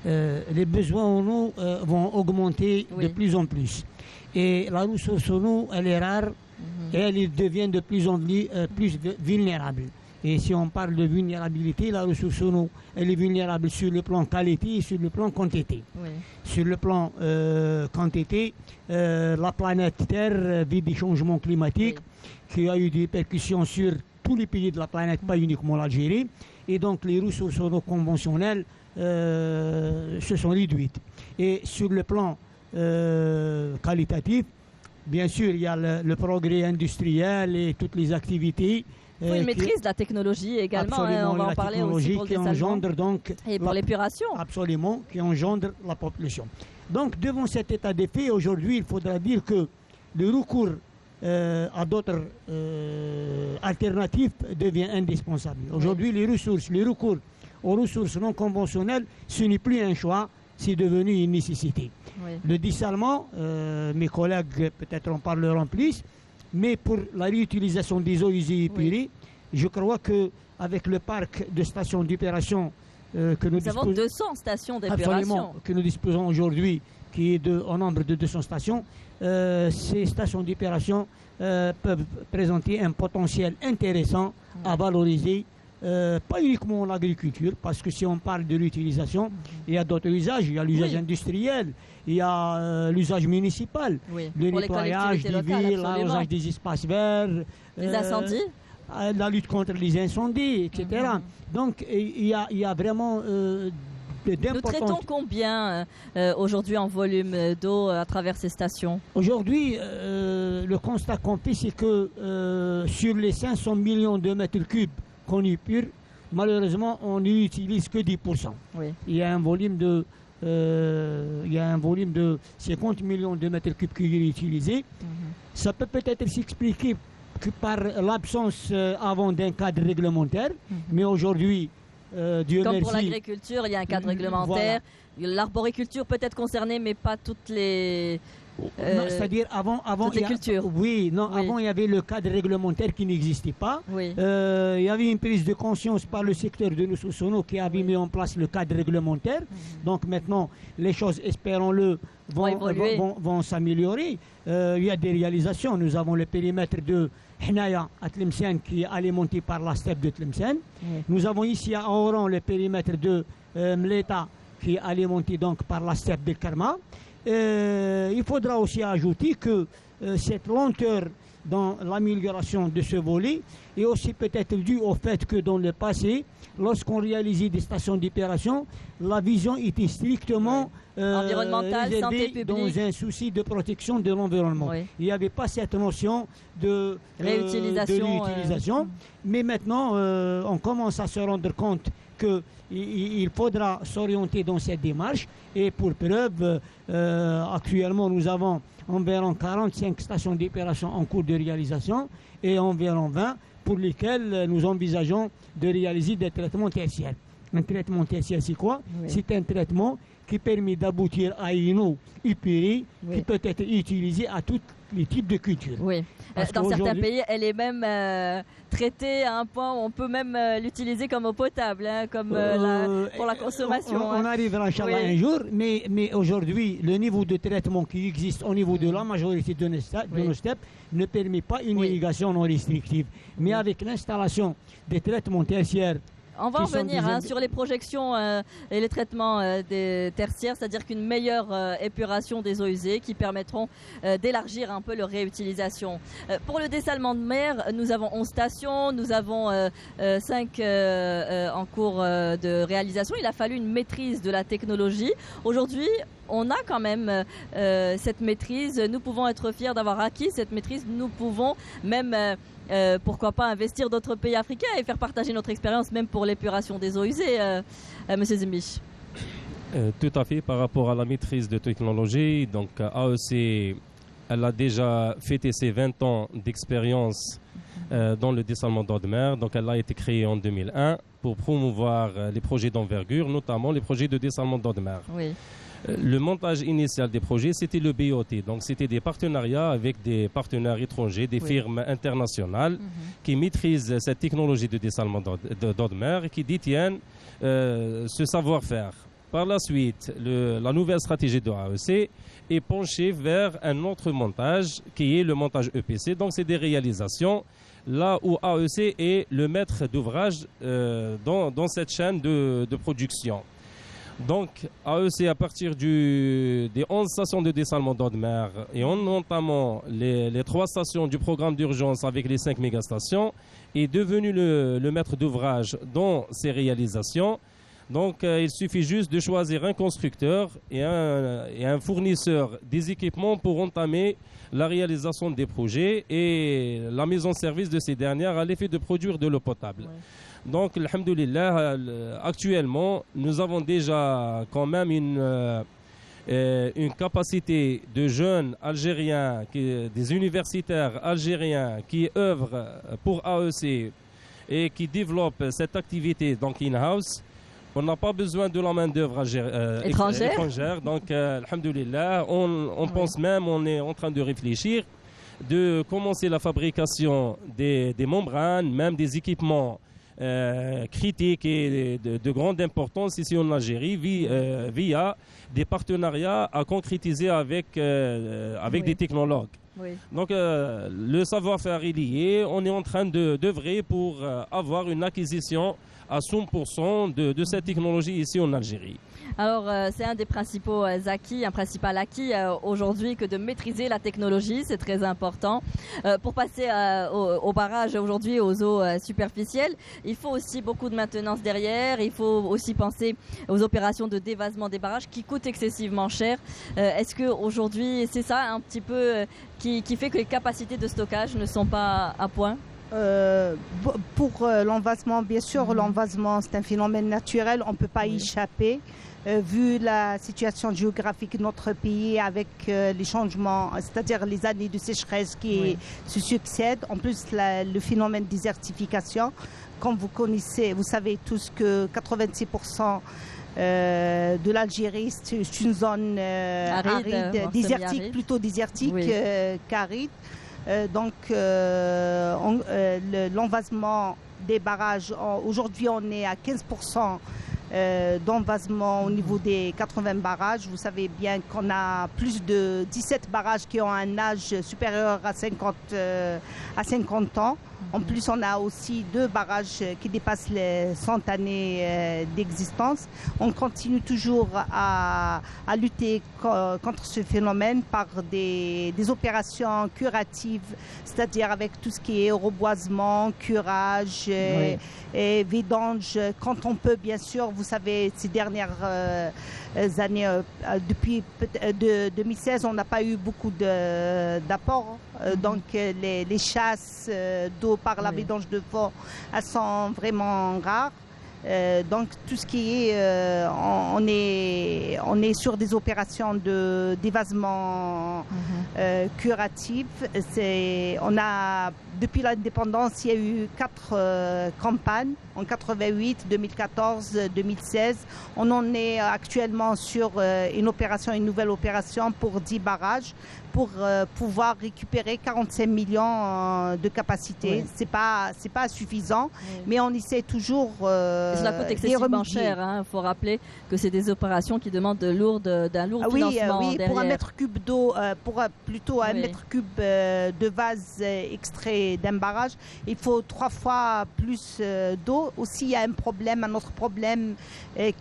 les besoins en eau vont augmenter de plus en plus. Et la ressource en eau, elle est rare et elle devient de plus en plus vulnérable. Et si on parle de vulnérabilité, la ressource en eau, elle est vulnérable sur le plan qualité et sur le plan quantité. Oui. Sur le plan quantité, la planète Terre vit des changements climatiques qui a eu des répercussions sur tous les pays de la planète, pas uniquement l'Algérie. Et donc les ressources en eau conventionnelles se sont réduites. Et sur le plan qualitatif, bien sûr, il y a le progrès industriel et toutes les activités. Une maîtrise de la technologie également, on va en parler aussi pour le dessalement et pour l'épuration. Absolument, qui engendre la population. Donc, devant cet état des faits, aujourd'hui, il faudra dire que le recours à d'autres alternatives devient indispensable. Aujourd'hui, le recours aux ressources non conventionnelles, ce n'est plus un choix, c'est devenu une nécessité. Oui. Le dessalement, mes collègues peut-être en parleront plus, mais pour la réutilisation des eaux usées et épurées, je crois qu'avec le parc de stations d'opération que nous avons 200 stations d'épuration que nous disposons aujourd'hui, qui est en nombre de 200 stations, ces stations d'opération peuvent présenter un potentiel intéressant à valoriser. Pas uniquement l'agriculture, parce que si on parle de l'utilisation, il y a d'autres usages. Il y a l'usage industriel, il y a l'usage municipal, le nettoyage des villes, l'arrosage des espaces verts, les incendies, la lutte contre les incendies, etc. Donc il y a vraiment Nous traitons combien aujourd'hui en volume d'eau à travers ces stations? Aujourd'hui, le constat qu'on fait, c'est que sur les 500 millions de mètres cubes qu'on épure, malheureusement, on n'utilise que 10%. Oui. Il y a un volume de 50 millions de mètres cubes qui est utilisé. Ça peut peut-être s'expliquer que par l'absence avant d'un cadre réglementaire, mais aujourd'hui, Dieu comme merci. Pour l'agriculture, il y a un cadre réglementaire. Voilà. L'arboriculture peut être concernée, mais pas toutes les... c'est-à-dire avant toutes les cultures. Avant il y avait le cadre réglementaire qui n'existait pas. Il y avait une prise de conscience par le secteur de l'eau qui avait mis en place le cadre réglementaire. Donc maintenant, les choses, espérons-le, vont s'améliorer. Il y a des réalisations. Nous avons le périmètre de Hnaya à Tlemcen qui est alimenté par la steppe de Tlemcen. Nous avons ici à Oran le périmètre de Mleta qui est alimenté donc par la steppe de Karma. Il faudra aussi ajouter que cette lenteur dans l'amélioration de ce volet est aussi peut-être due au fait que dans le passé, lorsqu'on réalisait des stations d'épuration, la vision était strictement environnementale, santé publique, dans un souci de protection de l'environnement. Il n'y avait pas cette notion de réutilisation. Mais maintenant, on commence à se rendre compte qu'il faudra s'orienter dans cette démarche. Et pour preuve, actuellement, nous avons environ 45 stations d'épuration en cours de réalisation et environ 20 pour lesquelles nous envisageons de réaliser des traitements tertiaires. Un traitement tertiaire, c'est quoi? C'est un traitement qui permet d'aboutir à une eau épurée qui peut être utilisée à tous les types de cultures. Dans certains pays, elle est même traitée à un point où on peut même l'utiliser comme eau potable, comme pour la consommation. On arrivera Inch'Allah un jour, mais aujourd'hui, le niveau de traitement qui existe au niveau de la majorité de nos steppes ne permet pas une irrigation non restrictive. Mais avec l'installation des traitements tertiaires On va en revenir sur les projections et les traitements des tertiaires, c'est-à-dire qu'une meilleure épuration des eaux usées qui permettront d'élargir un peu leur réutilisation. Pour le dessalement de mer, nous avons 11 stations, nous avons 5 en cours de réalisation. Il a fallu une maîtrise de la technologie. Aujourd'hui, on a quand même cette maîtrise. Nous pouvons être fiers d'avoir acquis cette maîtrise. Nous pouvons même, pourquoi pas, investir d'autres pays africains et faire partager notre expérience, même pour l'épuration des eaux usées, Monsieur Zimbich. Tout à fait, par rapport à la maîtrise de technologie. Donc, AEC, elle a déjà fêté ses 20 ans d'expérience dans le dessalement d'eau de mer. Donc, elle a été créée en 2001 pour promouvoir les projets d'envergure, notamment les projets de dessalement d'eau de mer. Oui. Le montage initial des projets, c'était le BOT. Donc, c'était des partenariats avec des partenaires étrangers, des firmes internationales qui maîtrisent cette technologie de dessalement d'eau de mer et qui détiennent ce savoir-faire. Par la suite, la nouvelle stratégie de AEC est penchée vers un autre montage qui est le montage EPC. Donc, c'est des réalisations là où AEC est le maître d'ouvrage dans cette chaîne de production. Donc, AEC, à partir des 11 stations de dessalement d'eau de mer et en notamment les 3 stations du programme d'urgence avec les 5 mégastations, est devenu le maître d'ouvrage dans ces réalisations. Donc, il suffit juste de choisir un constructeur et un fournisseur des équipements pour entamer la réalisation des projets et la mise en service de ces dernières à l'effet de produire de l'eau potable. Ouais. Donc, alhamdoulilah, actuellement, nous avons déjà quand même une capacité de jeunes Algériens, des universitaires algériens qui œuvrent pour AEC et qui développent cette activité donc in-house. On n'a pas besoin de la main-d'œuvre étrangère. Donc, alhamdoulilah, on pense même, on est en train de réfléchir, de commencer la fabrication des membranes, même des équipements critiques et de grande importance ici en Algérie via des partenariats à concrétiser avec des technologues. Oui. Donc le savoir-faire est lié. On est en train d'œuvrer pour avoir une acquisition à 100% de cette technologie ici en Algérie. Alors, c'est un des principaux acquis, un principal acquis aujourd'hui que de maîtriser la technologie, c'est très important. Pour passer au barrage aujourd'hui, aux eaux superficielles, il faut aussi beaucoup de maintenance derrière, il faut aussi penser aux opérations de dévasement des barrages qui coûtent excessivement cher. Est-ce qu'aujourd'hui, c'est ça un petit peu qui fait que les capacités de stockage ne sont pas à point ? Pour l'envasement, bien sûr, l'envasement c'est un phénomène naturel, on ne peut pas y échapper. Vu la situation géographique de notre pays avec les changements, c'est-à-dire les années de sécheresse qui se succèdent, en plus le phénomène de désertification, comme vous connaissez, vous savez tous que 86% de l'Algérie, c'est une zone aride, désertique, plutôt désertique qu'aride. Donc l'envasement des barrages, aujourd'hui on est à 15% d'envasement au niveau des 80 barrages. Vous savez bien qu'on a plus de 17 barrages qui ont un âge supérieur à 50 ans. En plus, on a aussi 2 barrages qui dépassent les 100 années d'existence. On continue toujours à lutter contre ce phénomène par des opérations curatives, c'est-à-dire avec tout ce qui est reboisement, curage et vidange, quand on peut, bien sûr. Vous savez, ces dernières années, depuis 2016, on n'a pas eu beaucoup d'apports. Donc, les chasses d'eau par la vidange de fond, elles sont vraiment rares. Donc tout ce qui est, on est sur des opérations de dévasement curatif. Depuis l'indépendance, il y a eu 4 campagnes en 88, 2014, 2016. On en est actuellement sur une nouvelle opération pour 10 barrages pour pouvoir récupérer 45 millions de capacité. C'est pas suffisant, mais on essaie toujours. Cela coûte excessivement cher. Il faut rappeler que c'est des opérations qui demandent d'un lourd financement. Oui, pour un mètre cube d'eau, un mètre cube de vase extrait d'un barrage, il faut 3 fois plus d'eau. Aussi, il y a un autre problème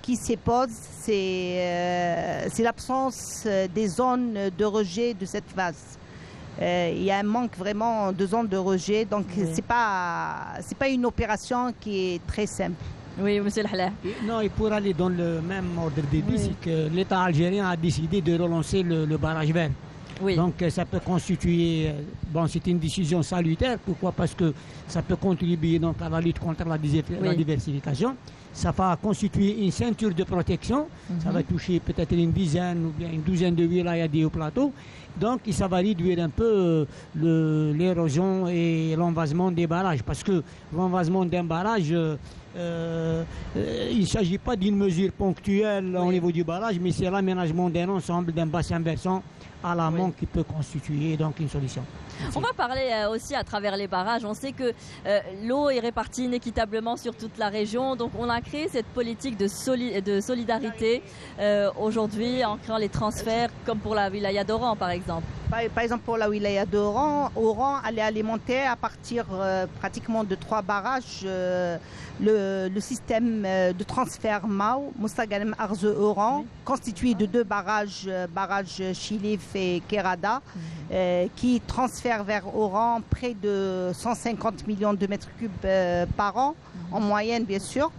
qui se pose, c'est l'absence des zones de rejet de cette phase. Il y a un manque vraiment de zones de rejet, donc c'est pas une opération qui est très simple. Oui, monsieur Lahla. Non, et pour aller dans le même ordre d'idée, c'est que l'État algérien a décidé de relancer le barrage vert. Oui. Donc ça peut constituer, c'est une décision salutaire. Pourquoi? Parce que ça peut contribuer donc à la lutte contre la diversification. Ça va constituer une ceinture de protection. Ça va toucher peut-être une dizaine ou bien une douzaine de wilayas du plateau. Donc ça va réduire un peu l'érosion et l'envasement des barrages. Parce que l'envasement d'un barrage, il ne s'agit pas d'une mesure ponctuelle au niveau du barrage, mais c'est l'aménagement d'un ensemble d'un bassin versant à l'amont qui peut constituer donc une solution. On va parler aussi à travers les barrages. On sait que l'eau est répartie inéquitablement sur toute la région. Donc on a créé cette politique de solidarité aujourd'hui en créant les transferts comme pour la wilaya d'Oran par exemple. Par exemple pour la wilaya d'Oran, Oran allait alimenter à partir pratiquement de 3 barrages le système de transfert MAO, Moustaghalem Arze Oran, constitué de 2 barrages Chilif et Kerada, qui transfèrent vers Oran près de 150 millions de mètres cubes par an, en moyenne bien sûr.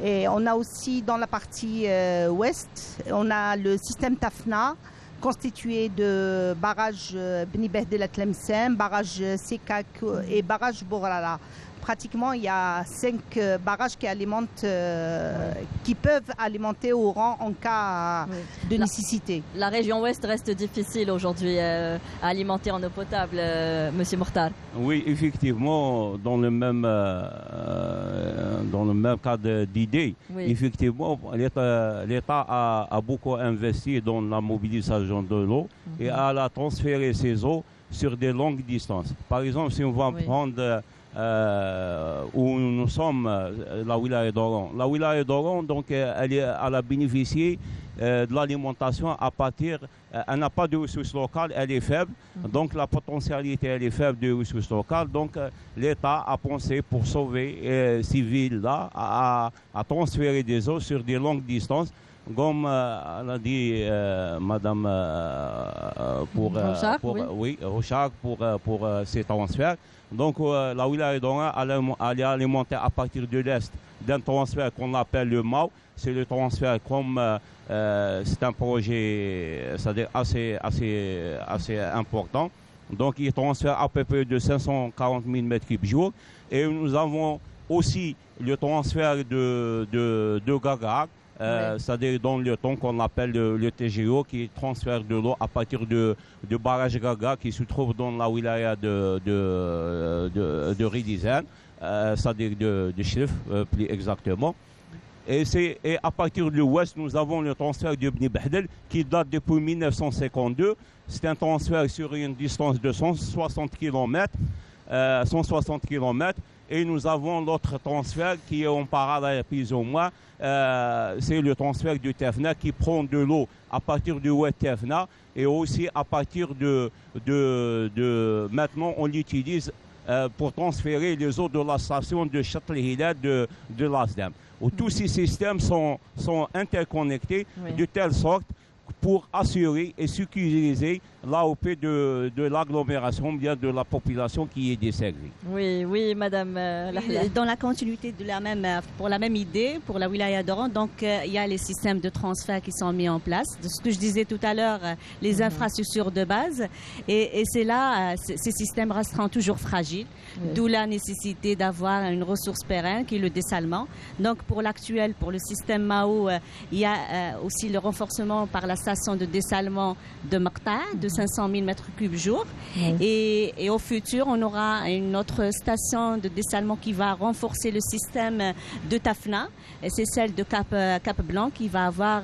Et on a aussi dans la partie ouest, on a le système Tafna, constitué de barrages Bni Behdelat Tlemcen, barrage Sekak et barrage Bourala. Pratiquement, il y a 5 barrages qui peuvent alimenter Oran en cas de nécessité. La région ouest reste difficile aujourd'hui à alimenter en eau potable, Monsieur Mortar. Oui, effectivement, dans le même cadre d'idée, effectivement, l'État a beaucoup investi dans la mobilisation de l'eau et a transféré ces eaux sur des longues distances. Par exemple, si on va prendre où nous sommes, la wilaya d'Oran. La wilaya d'Oran, donc, elle a bénéficié de l'alimentation à partir. Elle n'a pas de ressources locales, elle est faible. Donc la potentialité, elle est faible de ressources locales. Donc l'État a pensé pour sauver ces villes-là, à transférer des eaux sur des longues distances. Comme l'a dit Madame Rochard pour ces transferts. Donc la wilaya d'Oran allait alimenter à partir de l'Est d'un transfert qu'on appelle le MAO. C'est le transfert comme c'est un projet c'est-à-dire assez important. Donc il transfère à peu près de 540 000 m3 jour. Et nous avons aussi le transfert de Gagarak. C'est-à-dire dans le temps qu'on appelle le TGO, qui transfère de l'eau à partir de barrage Gaga qui se trouve dans la wilaya de Ridizen, c'est-à-dire de Chilif plus exactement. Et à partir de l'ouest, nous avons le transfert de Bni Behdel qui date depuis 1952. C'est un transfert sur une distance de 160 km. Et nous avons l'autre transfert qui est en parallèle plus ou moins. C'est le transfert du Tefna qui prend de l'eau à partir du Oued Tefna et aussi à partir de maintenant on l'utilise pour transférer les eaux de la station de Châtel-Hilal de l'Asdem. Où tous ces systèmes sont interconnectés de telle sorte pour assurer et sécuriser l'AOP de l'agglomération, bien de la population qui est desservie. Oui, Madame Lahla. Dans la continuité pour la même idée, pour la wilaya d'Oran, donc il y a les systèmes de transfert qui sont mis en place. De ce que je disais tout à l'heure, les infrastructures de base. Et c'est là, ces systèmes resteront toujours fragiles, d'où la nécessité d'avoir une ressource pérenne qui est le dessalement. Donc pour l'actuel, pour le système MAO, il y a aussi le renforcement par la station de dessalement de Makta, de 500 000 m3 jour. Et au futur, on aura une autre station de dessalement qui va renforcer le système de Tafna. Et c'est celle de Cap Blanc qui va avoir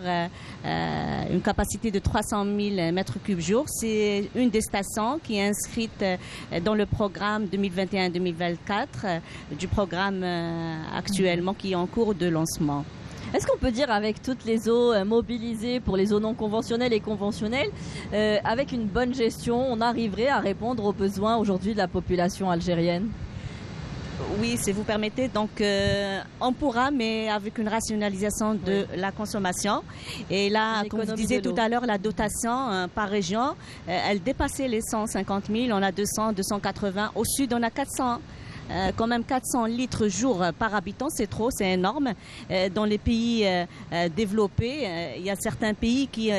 une capacité de 300 000 m3 jour. C'est une des stations qui est inscrite dans le programme 2021-2024 du programme actuellement qui est en cours de lancement. Est-ce qu'on peut dire avec toutes les eaux mobilisées pour les eaux non conventionnelles et conventionnelles, avec une bonne gestion, on arriverait à répondre aux besoins aujourd'hui de la population algérienne? Oui, si vous permettez, donc on pourra, mais avec une rationalisation de la consommation. Et là, comme vous disiez tout à l'heure, la dotation par région, elle dépassait les 150 000, on a 200, 280. Au sud, on a 400. Quand même 400 litres jour par habitant, c'est trop, c'est énorme. Dans les pays développés, il y a certains pays qui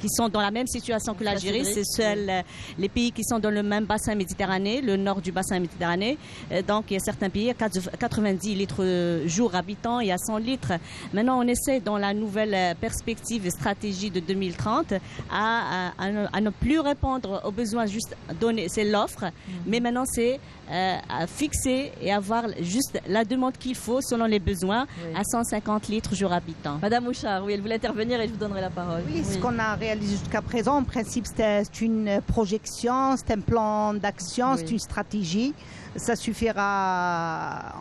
sont dans la même situation que l'Algérie. C'est seuls les pays qui sont dans le même bassin méditerranéen, le nord du bassin méditerranéen. Donc il y a certains pays à 90 litres jour habitant, il y a 100 litres. Maintenant, on essaie dans la nouvelle perspective et stratégie de 2030 à ne plus répondre aux besoins, juste donner, c'est l'offre, mais maintenant c'est à fixer et avoir juste la demande qu'il faut selon les besoins à 150 litres jour habitant. Madame Houchard, oui, elle voulait intervenir et je vous donnerai la parole. Oui, ce qu'on a réalisé jusqu'à présent, en principe, c'est une projection, c'est un plan d'action, c'est une stratégie. Ça suffira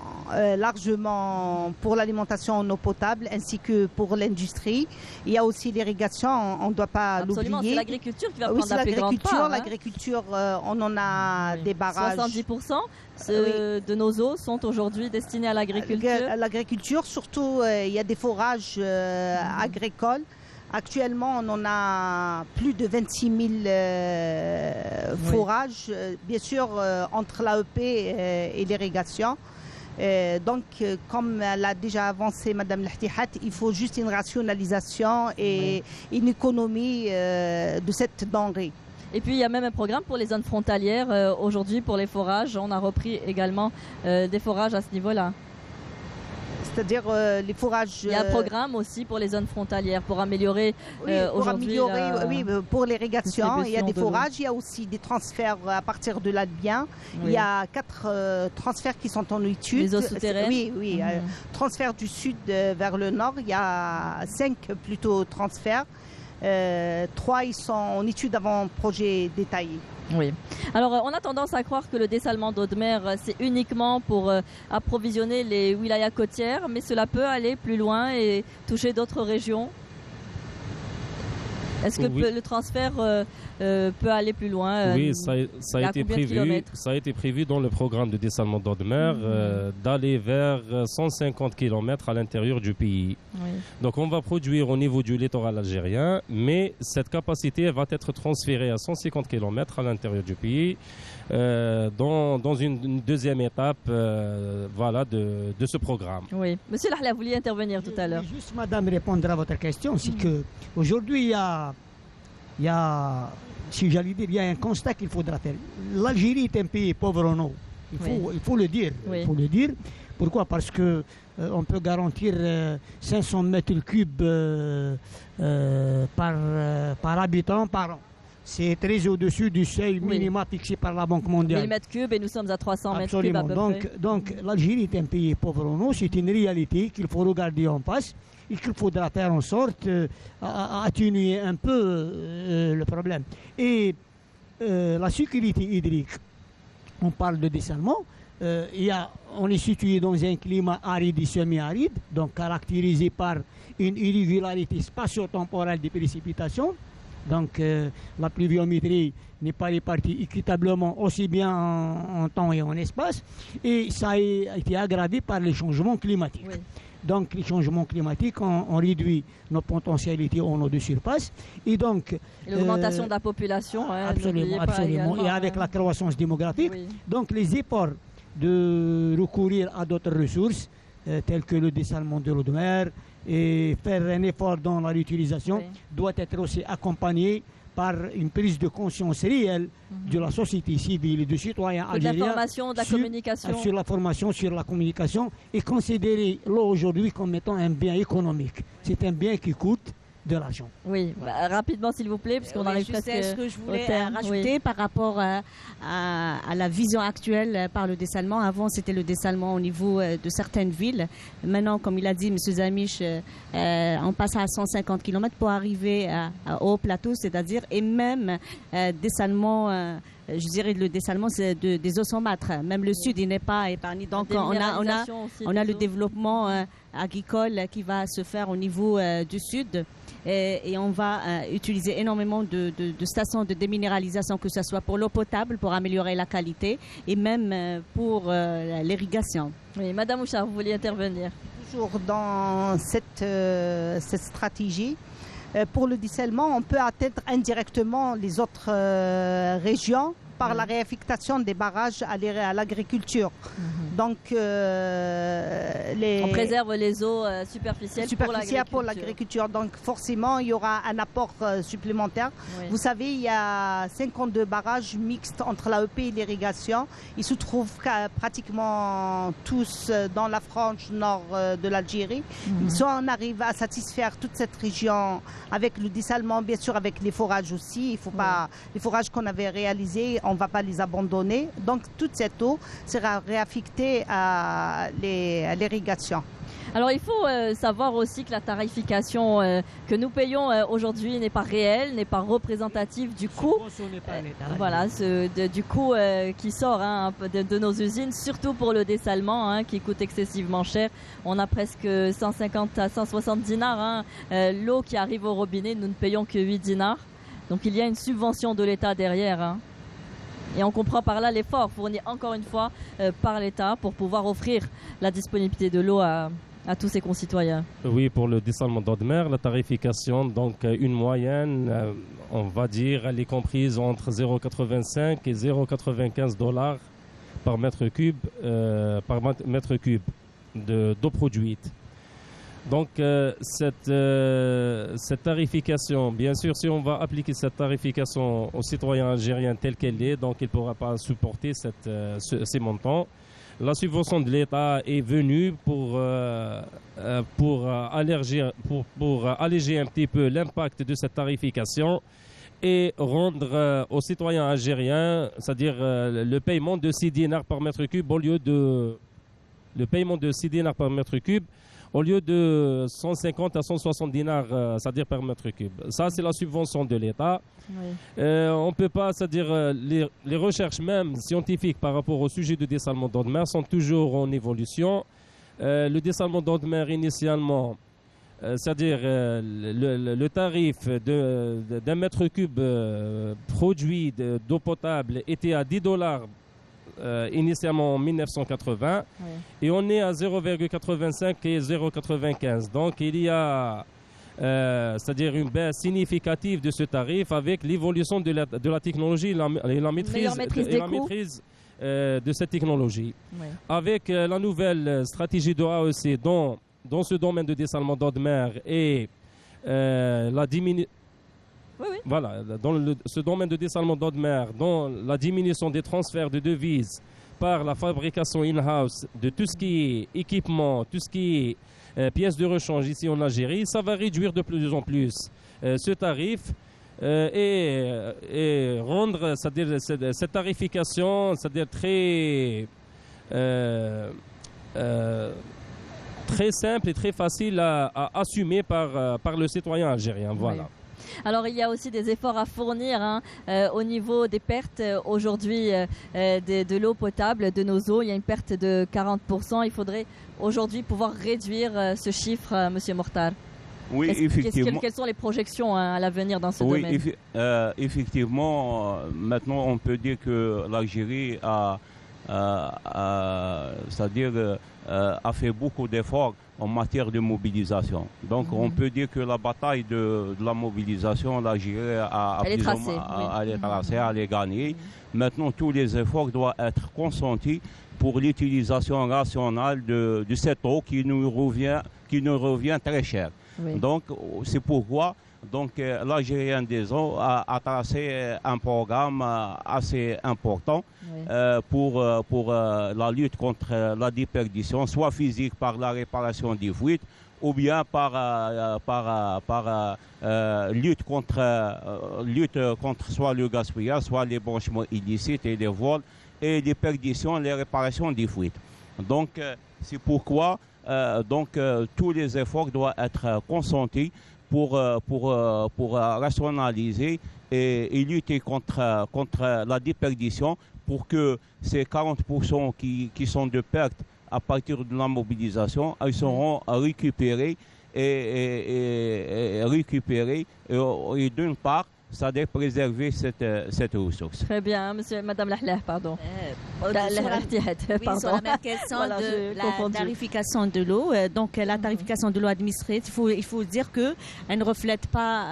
largement pour l'alimentation en eau potable ainsi que pour l'industrie. Il y a aussi l'irrigation, on ne doit pas l'oublier. Absolument, c'est l'agriculture qui va prendre la plus grande part. L'agriculture, on en a des barrages. 70% de nos eaux sont aujourd'hui destinées à l'agriculture. À l'agriculture, surtout, il y a des forages agricoles. Actuellement, on en a plus de 26 000 forages, bien sûr, entre l'AEP et l'irrigation. Donc, comme l'a déjà avancé Mme Lehtihat, il faut juste une rationalisation et une économie de cette denrée. Et puis, il y a même un programme pour les zones frontalières. Aujourd'hui, pour les forages, on a repris également des forages à ce niveau-là. C'est-à-dire les forages... Il y a un programme aussi pour les zones frontalières, pour améliorer aujourd'hui pour l'irrigation. Il y a des forages, il y a aussi des transferts à partir de l'Albien. Il y a 4 transferts qui sont en étude. Les eaux souterraines. Oui. Transfert du sud vers le nord, il y a 5 plutôt transferts. 3, ils sont en étude avant projet détaillé. Oui. Alors, on a tendance à croire que le dessalement d'eau de mer, c'est uniquement pour approvisionner les wilayas côtières, mais cela peut aller plus loin et toucher d'autres régions. Est-ce que le transfert peut aller plus loin? Oui, ça a été prévu dans le programme de dessalement d'eau de mer d'aller vers 150 km à l'intérieur du pays. Oui. Donc on va produire au niveau du littoral algérien, mais cette capacité va être transférée à 150 km à l'intérieur du pays dans une deuxième étape de ce programme. Oui. Monsieur Lahla, vous vouliez intervenir tout à l'heure. Juste, madame, répondre à votre question, c'est qu'aujourd'hui, il y a, si j'allais dire, il y a un constat qu'il faudra faire. L'Algérie est un pays pauvre en eau. Il faut le dire. Oui. Il faut le dire. Pourquoi? Parce que on peut garantir 500 mètres cubes par habitant par an. C'est très au-dessus du seuil minimum fixé par la Banque mondiale. 1000 mètres cubes et nous sommes à 300 mètres cubes à peu près. Donc l'Algérie est un pays pauvre en eau. C'est une réalité qu'il faut regarder en face et qu'il faudra faire en sorte d'atténuer un peu le problème. Et la sécurité hydrique, on parle de dessalement. On est situé dans un climat aride et semi-aride, donc caractérisé par une irrégularité spatio-temporelle des précipitations. Donc la pluviométrie n'est pas répartie équitablement aussi bien en temps et en espace. Et ça a été aggravé par les changements climatiques. Oui. Donc les changements climatiques ont réduit nos potentialités en eau de surface. Et donc l'augmentation de la population. Absolument. Et avec la croissance démographique. Oui. Donc les efforts de recourir à d'autres ressources telles que le dessalement de l'eau de mer et faire un effort dans la réutilisation doit être aussi accompagné par une prise de conscience réelle de la société civile et des citoyens algériens. De la formation, de la communication. Sur la formation, sur la communication et considérer l'eau aujourd'hui comme étant un bien économique. C'est un bien qui coûte de l'argent. Oui, rapidement s'il vous plaît, puisqu'on arrive presque ce que je voulais rajouter par rapport à la vision actuelle par le dessalement. Avant, c'était le dessalement au niveau de certaines villes. Maintenant, comme il a dit M. Zamiche, on passe à 150 km pour arriver au plateau, c'est-à-dire, et même dessalement je dirais le dessalement des eaux saumâtres. Même le sud, il n'est pas épargné. Donc, on a le développement agricole qui va se faire au niveau du sud. Et on va utiliser énormément de stations de déminéralisation, que ce soit pour l'eau potable, pour améliorer la qualité, et même pour l'irrigation. Oui, Madame Houchard, vous vouliez intervenir? Toujours dans cette stratégie, pour le dissellement, on peut atteindre indirectement les autres régions par la réaffectation des barrages à l'agriculture. Donc, on préserve les eaux superficielles pour l'agriculture. Donc, forcément, il y aura un apport supplémentaire. Oui. Vous savez, il y a 52 barrages mixtes entre l'AEP et l'irrigation. Ils se trouvent pratiquement tous dans la frange nord de l'Algérie. Soit on arrive à satisfaire toute cette région avec le dessalement, bien sûr, avec les forages aussi. Il faut pas, les forages qu'on avait réalisés, on ne va pas les abandonner. Donc, toute cette eau sera réaffectée à l'irrigation. Alors, il faut savoir aussi que la tarification que nous payons aujourd'hui n'est pas réelle, n'est pas représentative du coût, du coût qui sort de nos usines, surtout pour le dessalement qui coûte excessivement cher. On a presque 150 à 160 dinars. L'eau qui arrive au robinet, nous ne payons que 8 dinars. Donc, il y a une subvention de l'État derrière. Et on comprend par là l'effort fourni encore une fois par l'État pour pouvoir offrir la disponibilité de l'eau à tous ses concitoyens. Oui, pour le dessalement d'eau de mer, la tarification, donc une moyenne, on va dire, elle est comprise entre 0,85 et 0,95 $ par mètre cube d'eau produite. Donc, cette tarification, bien sûr, si on va appliquer cette tarification aux citoyens algériens telle qu'elle est, donc il ne pourra pas supporter ces montants. La subvention de l'État est venue pour alléger un petit peu l'impact de cette tarification et rendre aux citoyens algériens, c'est-à-dire le paiement de 6 dinars par mètre cube au lieu de 150 à 160 dinars, c'est-à-dire par mètre cube. Ça, c'est la subvention de l'État. Oui. On ne peut pas, c'est-à-dire les recherches même scientifiques par rapport au sujet du dessalement d'eau de mer sont toujours en évolution. Le dessalement d'eau de mer, initialement, c'est-à-dire le tarif d'un mètre cube produit d'eau potable était à 10 $ initialement en 1980 et on est à 0,85 et 0,95. Donc il y a c'est-à-dire une baisse significative de ce tarif avec l'évolution de la technologie et la maîtrise de cette technologie. Oui. Avec la nouvelle stratégie de AEC dans ce domaine de dessalement d'eau de mer et la diminution. Voilà, dans ce domaine de dessalement d'eau de mer, dans la diminution des transferts de devises par la fabrication in-house de tout ce qui est équipement, tout ce qui est pièces de rechange ici en Algérie, ça va réduire de plus en plus ce tarif et rendre cette tarification, c'est-à-dire très simple et très facile à assumer par le citoyen algérien. Voilà. Oui. Alors il y a aussi des efforts à fournir au niveau des pertes aujourd'hui de l'eau potable, de nos eaux. Il y a une perte de 40%. Il faudrait aujourd'hui pouvoir réduire ce chiffre, Monsieur Mortar. Oui, effectivement. Quelles sont les projections à l'avenir dans ce domaine? Effectivement, maintenant on peut dire que l'Algérie a fait beaucoup d'efforts en matière de mobilisation. Donc on peut dire que la bataille de la mobilisation, l'Algérie elle est tracée, elle est gagnée. Maintenant tous les efforts doivent être consentis pour l'utilisation rationnelle de cette eau qui nous revient très cher. Oui. Donc c'est pourquoi l'Algérien des eaux a tracé un programme assez important pour la lutte contre la déperdition, soit physique par la réparation des fuites, ou bien par lutte contre soit le gaspillage, soit les branchements illicites et les vols, et les perditions, les réparations des fuites. Donc c'est pourquoi tous les efforts doivent être consentis pour rationaliser et lutter contre la déperdition pour que ces 40% qui sont de perte à partir de la mobilisation, elles seront récupérées et d'une part, c'est-à-dire préserver cette ressource. Très bien, Madame Lahlah, pardon. Sur la même question de la tarification de l'eau. Donc la tarification de l'eau administrée, il faut dire qu'elle ne reflète pas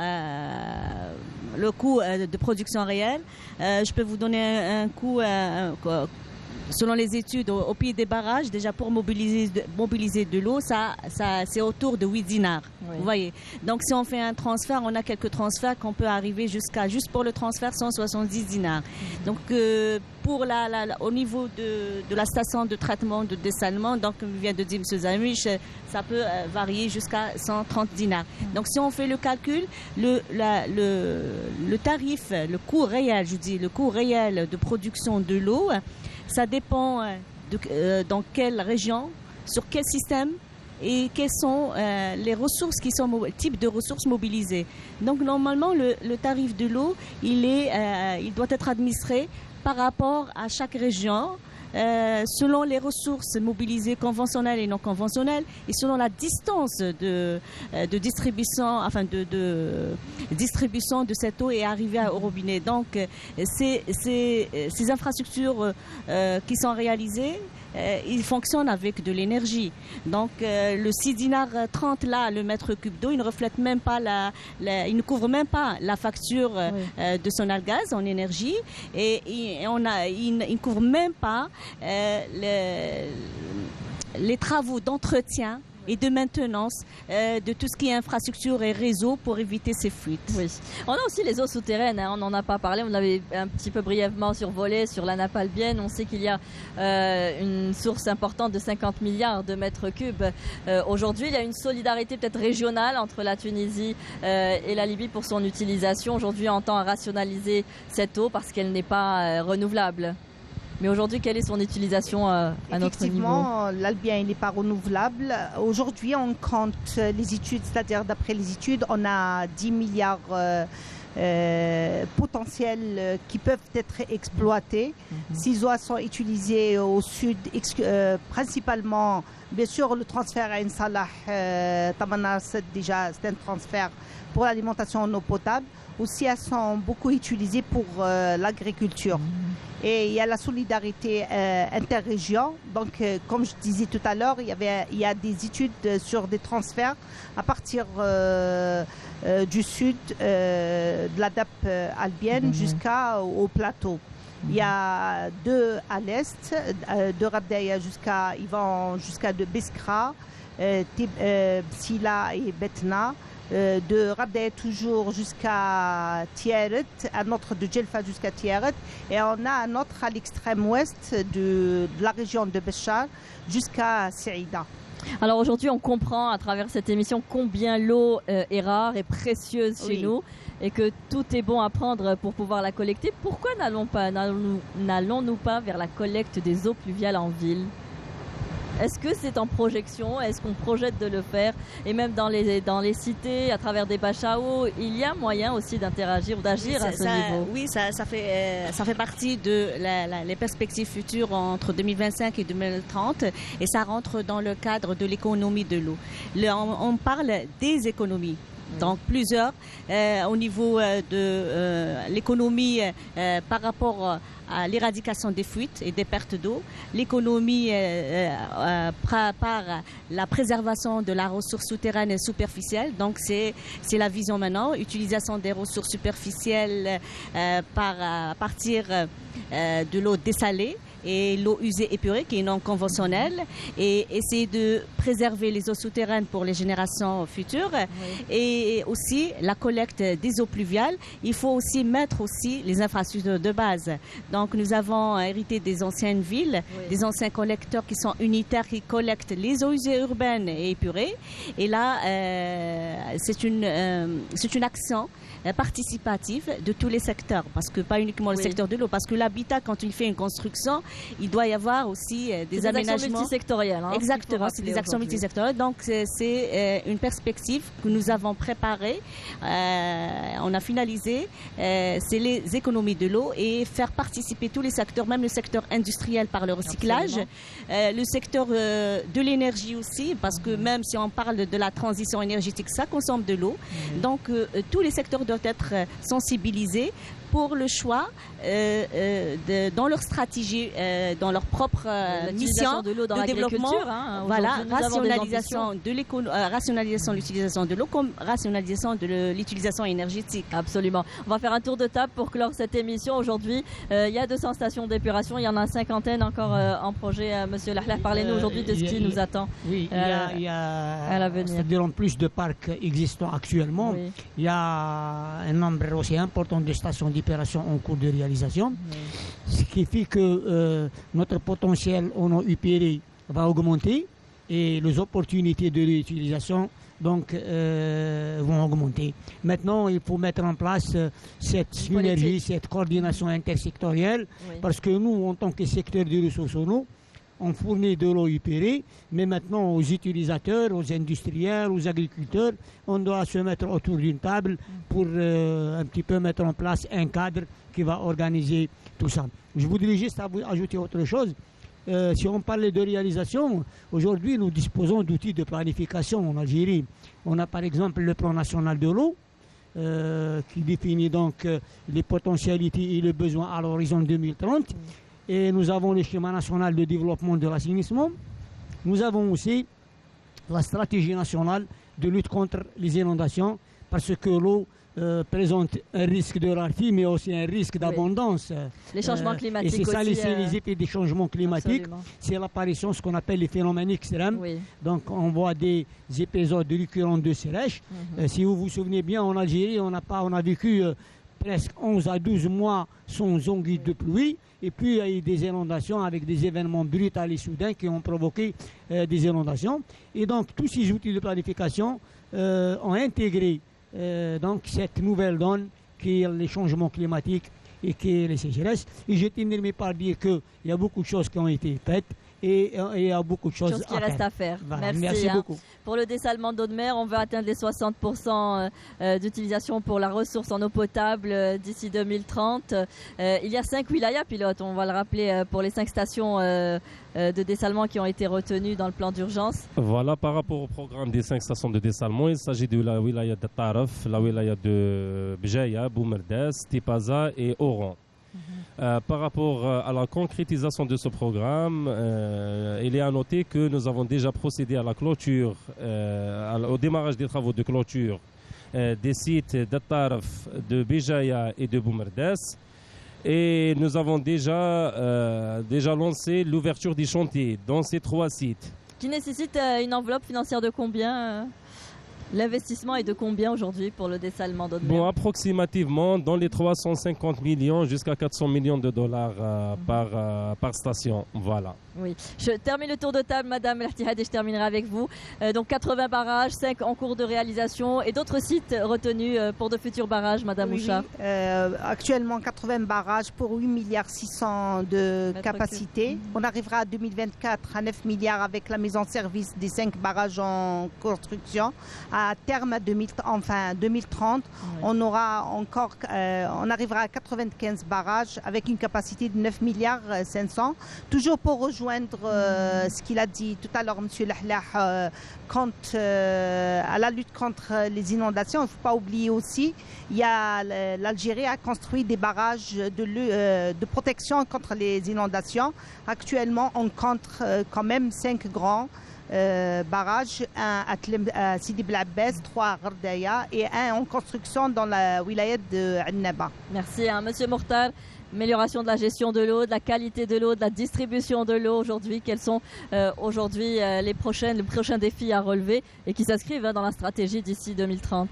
le coût de production réelle. Je peux vous donner un coût... selon les études, au pied des barrages, déjà pour mobiliser de l'eau, c'est autour de 8 dinars. Oui. Vous voyez. Donc si on fait un transfert, on a quelques transferts qu'on peut arriver jusqu'à, juste pour le transfert, 170 dinars. Donc pour au niveau de la station de traitement, de dessalement, donc comme vient de dire M. Zamiche, ça peut varier jusqu'à 130 dinars. Donc si on fait le calcul, le tarif, le coût réel, le coût réel de production de l'eau, ça dépend dans quelle région, sur quel système et quelles sont les ressources types de ressources mobilisées. Donc normalement, le tarif de l'eau, il doit être administré par rapport à chaque région, selon les ressources mobilisées conventionnelles et non conventionnelles et selon la distance de distribution, de distribution de cette eau et arrivée au robinet. Donc ces infrastructures qui sont réalisées, ils fonctionnent avec de l'énergie. Donc le 6 dinars 30 là, le mètre cube d'eau, il ne reflète même pas il ne couvre même pas la facture de Sonalgaz en énergie et il ne couvre même pas les travaux d'entretien et de maintenance de tout ce qui est infrastructure et réseau pour éviter ces fuites. Oui. On a aussi les eaux souterraines, on n'en a pas parlé, on l'avait un petit peu brièvement survolé sur la nappe albienne. On sait qu'il y a une source importante de 50 milliards de mètres cubes. Aujourd'hui, il y a une solidarité peut-être régionale entre la Tunisie et la Libye pour son utilisation. Aujourd'hui, on tend à rationaliser cette eau parce qu'elle n'est pas renouvelable. Mais aujourd'hui, quelle est son utilisation à notre niveau? Effectivement, l'Albien n'est pas renouvelable. Aujourd'hui, on compte les études, c'est-à-dire d'après les études, on a 10 milliards potentiels qui peuvent être exploités. Ces eaux sont utilisées au sud, principalement, bien sûr, le transfert à Insalah, Tamana, c'est un transfert pour l'alimentation en eau potable. Aussi, elles sont beaucoup utilisées pour l'agriculture. Et il y a la solidarité interrégion. Donc, comme je disais tout à l'heure, il y a des études sur des transferts à partir du sud de la DAP albienne jusqu'au plateau. Il y a deux à l'est, de Rabdaïa ils vont jusqu'à de Beskra, Sila et Betna. De Rabdaïa toujours jusqu'à Tiaret, un autre de Djelfa jusqu'à Tiaret, et on a un autre à l'extrême ouest de la région de Béchar jusqu'à Saïda. Alors aujourd'hui, on comprend à travers cette émission combien l'eau est rare et précieuse chez nous et que tout est bon à prendre pour pouvoir la collecter. Pourquoi n'allons-nous pas vers la collecte des eaux pluviales en ville ? Est-ce que c'est en projection? Est-ce qu'on projette de le faire? Et même dans les cités, à travers des bâches à eau, il y a moyen aussi d'interagir ou d'agir à ce niveau. Oui, ça fait partie de les perspectives futures entre 2025 et 2030 et ça rentre dans le cadre de l'économie de l'eau. On parle des économies. Donc plusieurs au niveau de l'économie par rapport à l'éradication des fuites et des pertes d'eau, l'économie par la préservation de la ressource souterraine et superficielle. Donc c'est la vision maintenant, utilisation des ressources superficielles à partir de l'eau dessalée et l'eau usée épurée qui est non conventionnelle et essayer de préserver les eaux souterraines pour les générations futures et aussi la collecte des eaux pluviales. Il faut aussi mettre aussi les infrastructures de base. Donc nous avons hérité des anciennes villes, des anciens collecteurs qui sont unitaires qui collectent les eaux usées urbaines et épurées et là c'est une action participative de tous les secteurs parce que pas uniquement le secteur de l'eau parce que l'habitat quand il fait une construction il doit y avoir aussi des aménagements. Actions multisectorielles. Hein, exactement, c'est des actions multisectorielles. Donc c'est une perspective que nous avons préparée, on a finalisé, c'est les économies de l'eau et faire participer tous les secteurs, même le secteur industriel par le recyclage, le secteur de l'énergie aussi, parce que même si on parle de la transition énergétique, ça consomme de l'eau. Donc tous les secteurs doivent être sensibilisés pour le choix dans leur stratégie, dans leur propre mission de l'eau dans de développement. Hein. Voilà, rationalisation de l'utilisation de l'eau comme rationalisation de l'utilisation énergétique. Absolument. On va faire un tour de table pour clore cette émission. Aujourd'hui, il y a 200 stations d'épuration. Il y en a 50 encore en projet. Monsieur Lahlah, parlez-nous aujourd'hui de ce qui nous attend. Oui, il y a à l'avenir. C'est-à-dire en plus de parcs existants actuellement, il y a un nombre aussi important de stations d'épuration en cours de réalisation, ce qui fait que notre potentiel en eau upérée va augmenter et les opportunités de réutilisation donc vont augmenter. Maintenant, il faut mettre en place cette synergie, cette coordination intersectorielle, parce que nous, en tant que secteur des ressources en eau, on fournit de l'eau upérée, mais maintenant aux utilisateurs, aux industriels, aux agriculteurs, on doit se mettre autour d'une table pour un petit peu mettre en place un cadre qui va organiser tout ça. Je voudrais juste ajouter autre chose. Si on parlait de réalisation, aujourd'hui nous disposons d'outils de planification en Algérie. On a par exemple le plan national de l'eau, qui définit donc les potentialités et les besoins à l'horizon 2030. Et nous avons le schéma national de développement de l'assainissement. Nous avons aussi la stratégie nationale de lutte contre les inondations, parce que l'eau présente un risque de rareté, mais aussi un risque d'abondance. Les changements climatiques et c'est ça aussi, les effets des changements climatiques. C'est l'apparition de ce qu'on appelle les phénomènes extrêmes. Donc on voit des épisodes récurrents de sécheresse. Si vous vous souvenez bien, en Algérie, on a vécu presque 11 à 12 mois sans ongues de pluie. Et puis il y a eu des inondations avec des événements brutaux et soudains qui ont provoqué des inondations. Et donc tous ces outils de planification ont intégré donc cette nouvelle donne qui est les changements climatiques et qui est les sécheresses. Et je termine par dire qu'il y a beaucoup de choses qui ont été faites et il y a beaucoup de choses qui restent à faire. Voilà, merci beaucoup. Pour le dessalement d'eau de mer, on veut atteindre les 60% d'utilisation pour la ressource en eau potable d'ici 2030. Il y a 5 wilayas pilotes, on va le rappeler, pour les 5 stations de dessalement qui ont été retenues dans le plan d'urgence. Voilà, par rapport au programme des 5 stations de dessalement, il s'agit de la wilaya de Taraf, la wilaya de Bjaya, Boumerdes, Tipaza et Oran. Par rapport à la concrétisation de ce programme, il est à noter que nous avons déjà procédé à la clôture, au démarrage des travaux de clôture des sites de Taraf, de Béjaïa et de Boumerdes. Et nous avons déjà lancé l'ouverture des chantiers dans ces 3 sites. Qui nécessite une enveloppe financière de combien L'investissement est de combien aujourd'hui pour le dessalement d'eau de mer? Bon, approximativement dans les 350 millions jusqu'à 400 millions de dollars par station. Voilà. Oui. Je termine le tour de table, Madame Lahtihad, et je terminerai avec vous. Donc 80 barrages, 5 en cours de réalisation et d'autres sites retenus pour de futurs barrages, Madame Oucha. Actuellement 80 barrages pour 8 milliards 600 de capacité. On arrivera à 2024 à 9 milliards avec la mise en service des 5 barrages en construction. À terme 2030, on arrivera à 95 barrages avec une capacité de 9 milliards 500. Toujours pour rejoindre ce qu'il a dit tout à l'heure, M. Lahlah, à la lutte contre les inondations. Il ne faut pas oublier aussi, l'Algérie a construit des barrages de protection contre les inondations. Actuellement, on compte quand même 5 grands barrages, un à Sidi Bel Abbès, 3 à Ghardaya et un en construction dans la wilaya de Annaba. Merci, Monsieur Mortar. Amélioration de la gestion de l'eau, de la qualité de l'eau, de la distribution de l'eau aujourd'hui. Quels sont aujourd'hui les prochains défis à relever et qui s'inscrivent dans la stratégie d'ici 2030?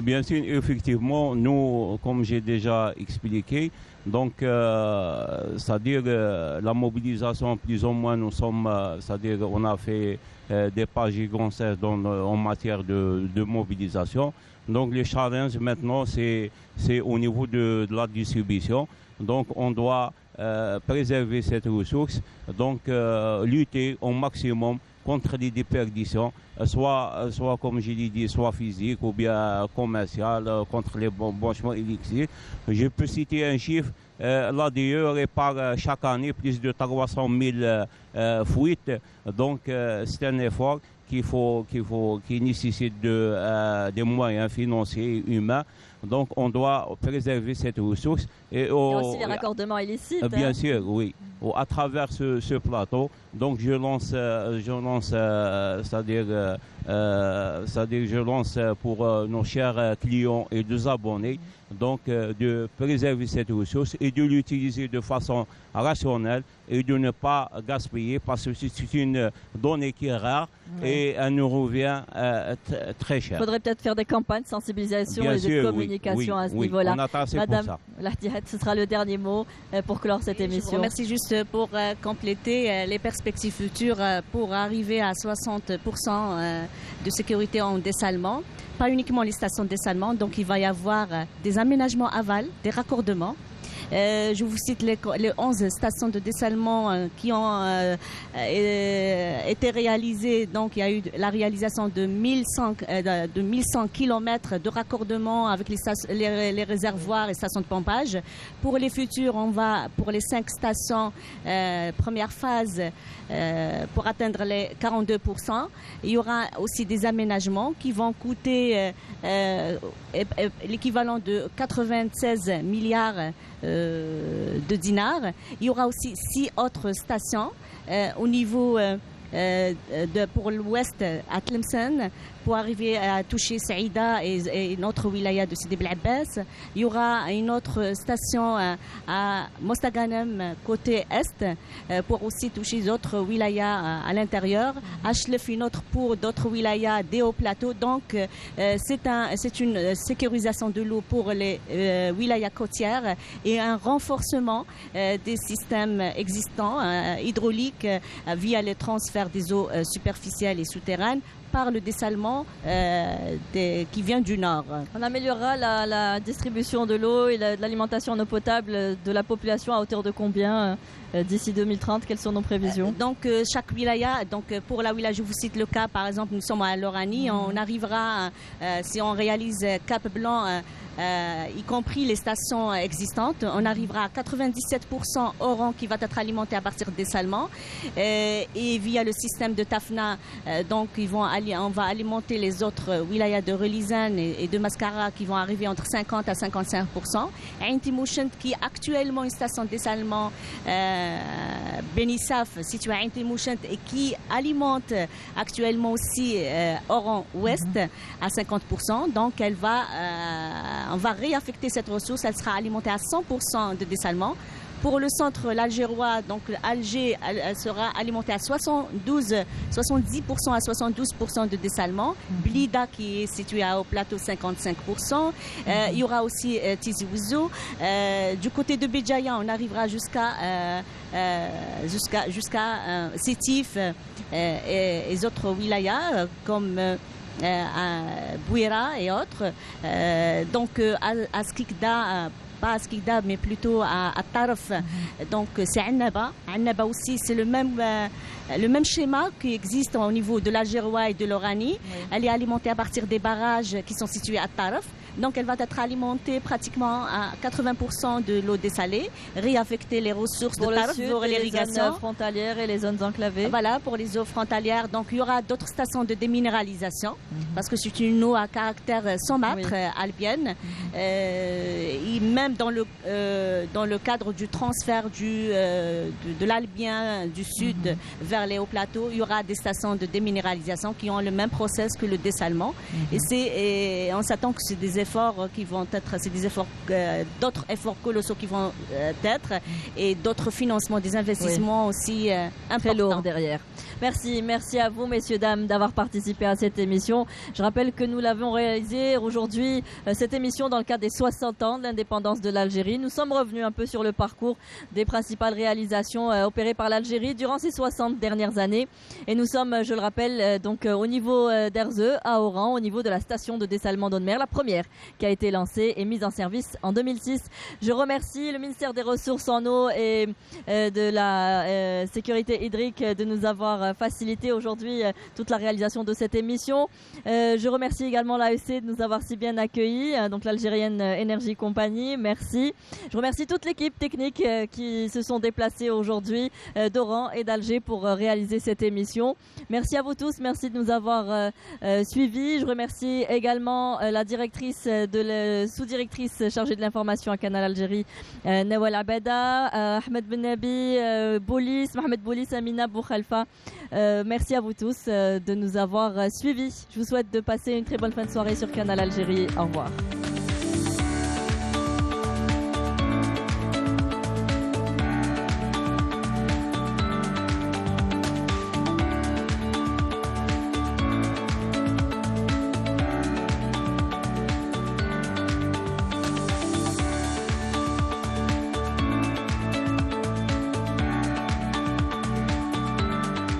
Bien sûr, effectivement, nous, comme j'ai déjà expliqué, donc, c'est-à-dire la mobilisation, plus ou moins, nous sommes, c'est-à-dire on a fait des pas gigantesques en matière de mobilisation. Donc, les challenges maintenant, c'est au niveau de la distribution. Donc, on doit préserver cette ressource, donc lutter au maximum contre les déperditions, soit comme je l'ai dit, soit physique ou bien commercial, contre les branchements illicites. Je peux citer un chiffre, l'ADE répare chaque année plus de 300 000 fuites, donc c'est un effort qui nécessite des moyens financiers et humains. Donc on doit préserver cette ressource. Et aussi les raccordements illicites. Bien sûr, oui. À travers ce plateau, donc je lance pour nos chers clients et nos abonnés, donc de préserver cette ressource et de l'utiliser de façon rationnelle et de ne pas gaspiller parce que c'est une donnée qui est rare et elle nous revient très cher. Il faudrait peut-être faire des campagnes de sensibilisation et de communication à ce niveau-là. On attend Madame pour ça. Lahdiat, ce sera le dernier mot pour clore cette émission. Je vous remercie juste pour compléter les perspectives futures pour arriver à 60% de sécurité en dessalement. Pas uniquement les stations de dessalement, donc il va y avoir des aménagements aval, des raccordements. Je vous cite les 11 stations de dessalement qui ont été réalisées. Donc, il y a eu la réalisation de 1100 km de raccordement avec les réservoirs et stations de pompage. Pour les futurs, on va pour les 5 stations, première phase, pour atteindre les 42%. Il y aura aussi des aménagements qui vont coûter l'équivalent de 96 milliards de dinars. Il y aura aussi 6 autres stations au niveau pour l'ouest à Tlemcen, pour arriver à toucher Saïda et notre wilaya de Sidi Bel Abbas. Il y aura une autre station à Mostaganem côté est pour aussi toucher d'autres wilayas à l'intérieur. Ashlef, une autre pour d'autres wilayas des hauts plateaux. Donc c'est une sécurisation de l'eau pour les wilayas côtières et un renforcement des systèmes existants hydrauliques via les transferts des eaux superficielles et souterraines par le dessalement qui vient du nord. On améliorera la distribution de l'eau et de l'alimentation en eau potable de la population à hauteur de combien d'ici 2030? Quelles sont nos prévisions? Donc chaque wilaya, pour la wilaya, je vous cite le cas, par exemple, nous sommes à Lorani, on arrivera, si on réalise Cap Blanc, y compris les stations existantes, on arrivera à 97% Oran qui va être alimenté à partir de dessalement et via le système de Tafna, donc on va alimenter les autres wilayas de Relizane et de Mascara qui vont arriver entre 50 à 55%. Ain Timouchent qui est actuellement une station de dessalement Benissaf située à Ain Timouchent et qui alimente actuellement aussi Oran Ouest à 50%. Donc on va réaffecter cette ressource, elle sera alimentée à 100% de dessalement. Pour le centre l'Algérois, donc Alger, elle sera alimentée à 70% à 72% de dessalement. Blida qui est situé au plateau 55%. Il y aura aussi Tizi Ouzou. Du côté de Béjaïa, on arrivera jusqu'à Sétif et autres wilayas comme Bouira et autres. Donc à Skikda, pas à Skikda, mais plutôt à Tarf. Donc c'est Annaba. Annaba aussi, c'est le même schéma qui existe au niveau de l'Algérois et de l'Orani. Oui. Elle est alimentée à partir des barrages qui sont situés à Tarf. Donc elle va être alimentée pratiquement à 80% de l'eau dessalée, réaffecter les ressources pour de Tarf pour l'irrigation. Les zones frontalières et les zones enclavées. Voilà, pour les eaux frontalières. Donc il y aura d'autres stations de déminéralisation parce que c'est une eau à caractère saumâtre, albienne. Et même dans le cadre du transfert de l'albien du sud vers les hauts plateaux, il y aura des stations de déminéralisation qui ont le même process que le dessalement. Et on s'attend que c'est des efforts qui vont être, c'est des efforts, d'autres efforts colossaux qui vont être et d'autres financements, des investissements aussi importants. Très lourds derrière. Merci à vous, messieurs, dames, d'avoir participé à cette émission. Je rappelle que nous l'avons réalisée aujourd'hui, cette émission, dans le cadre des 60 ans de l'indépendance de l'Algérie. Nous sommes revenus un peu sur le parcours des principales réalisations opérées par l'Algérie durant ces 60 dernières années. Et nous sommes, je le rappelle, donc au niveau d'Erzeu, à Oran, au niveau de la station de dessalement d'eau de mer, la première qui a été lancée et mise en service en 2006. Je remercie le ministère des Ressources en eau et de la sécurité hydrique de nous avoir facilité aujourd'hui toute la réalisation de cette émission. Je remercie également l'AEC de nous avoir si bien accueillis, donc l'Algérienne Énergie Compagnie, merci. Je remercie toute l'équipe technique qui se sont déplacées aujourd'hui d'Oran et d'Alger pour réaliser cette émission. Merci à vous tous, merci de nous avoir suivis. Je remercie également la directrice, sous-directrice chargée de l'information à Canal Algérie, Nawal Abeda, Ahmed Benabi, Mohamed Boulis, Amina Boukhalfa. Merci à vous tous de nous avoir suivis. Je vous souhaite de passer une très bonne fin de soirée sur Canal Algérie. Au revoir.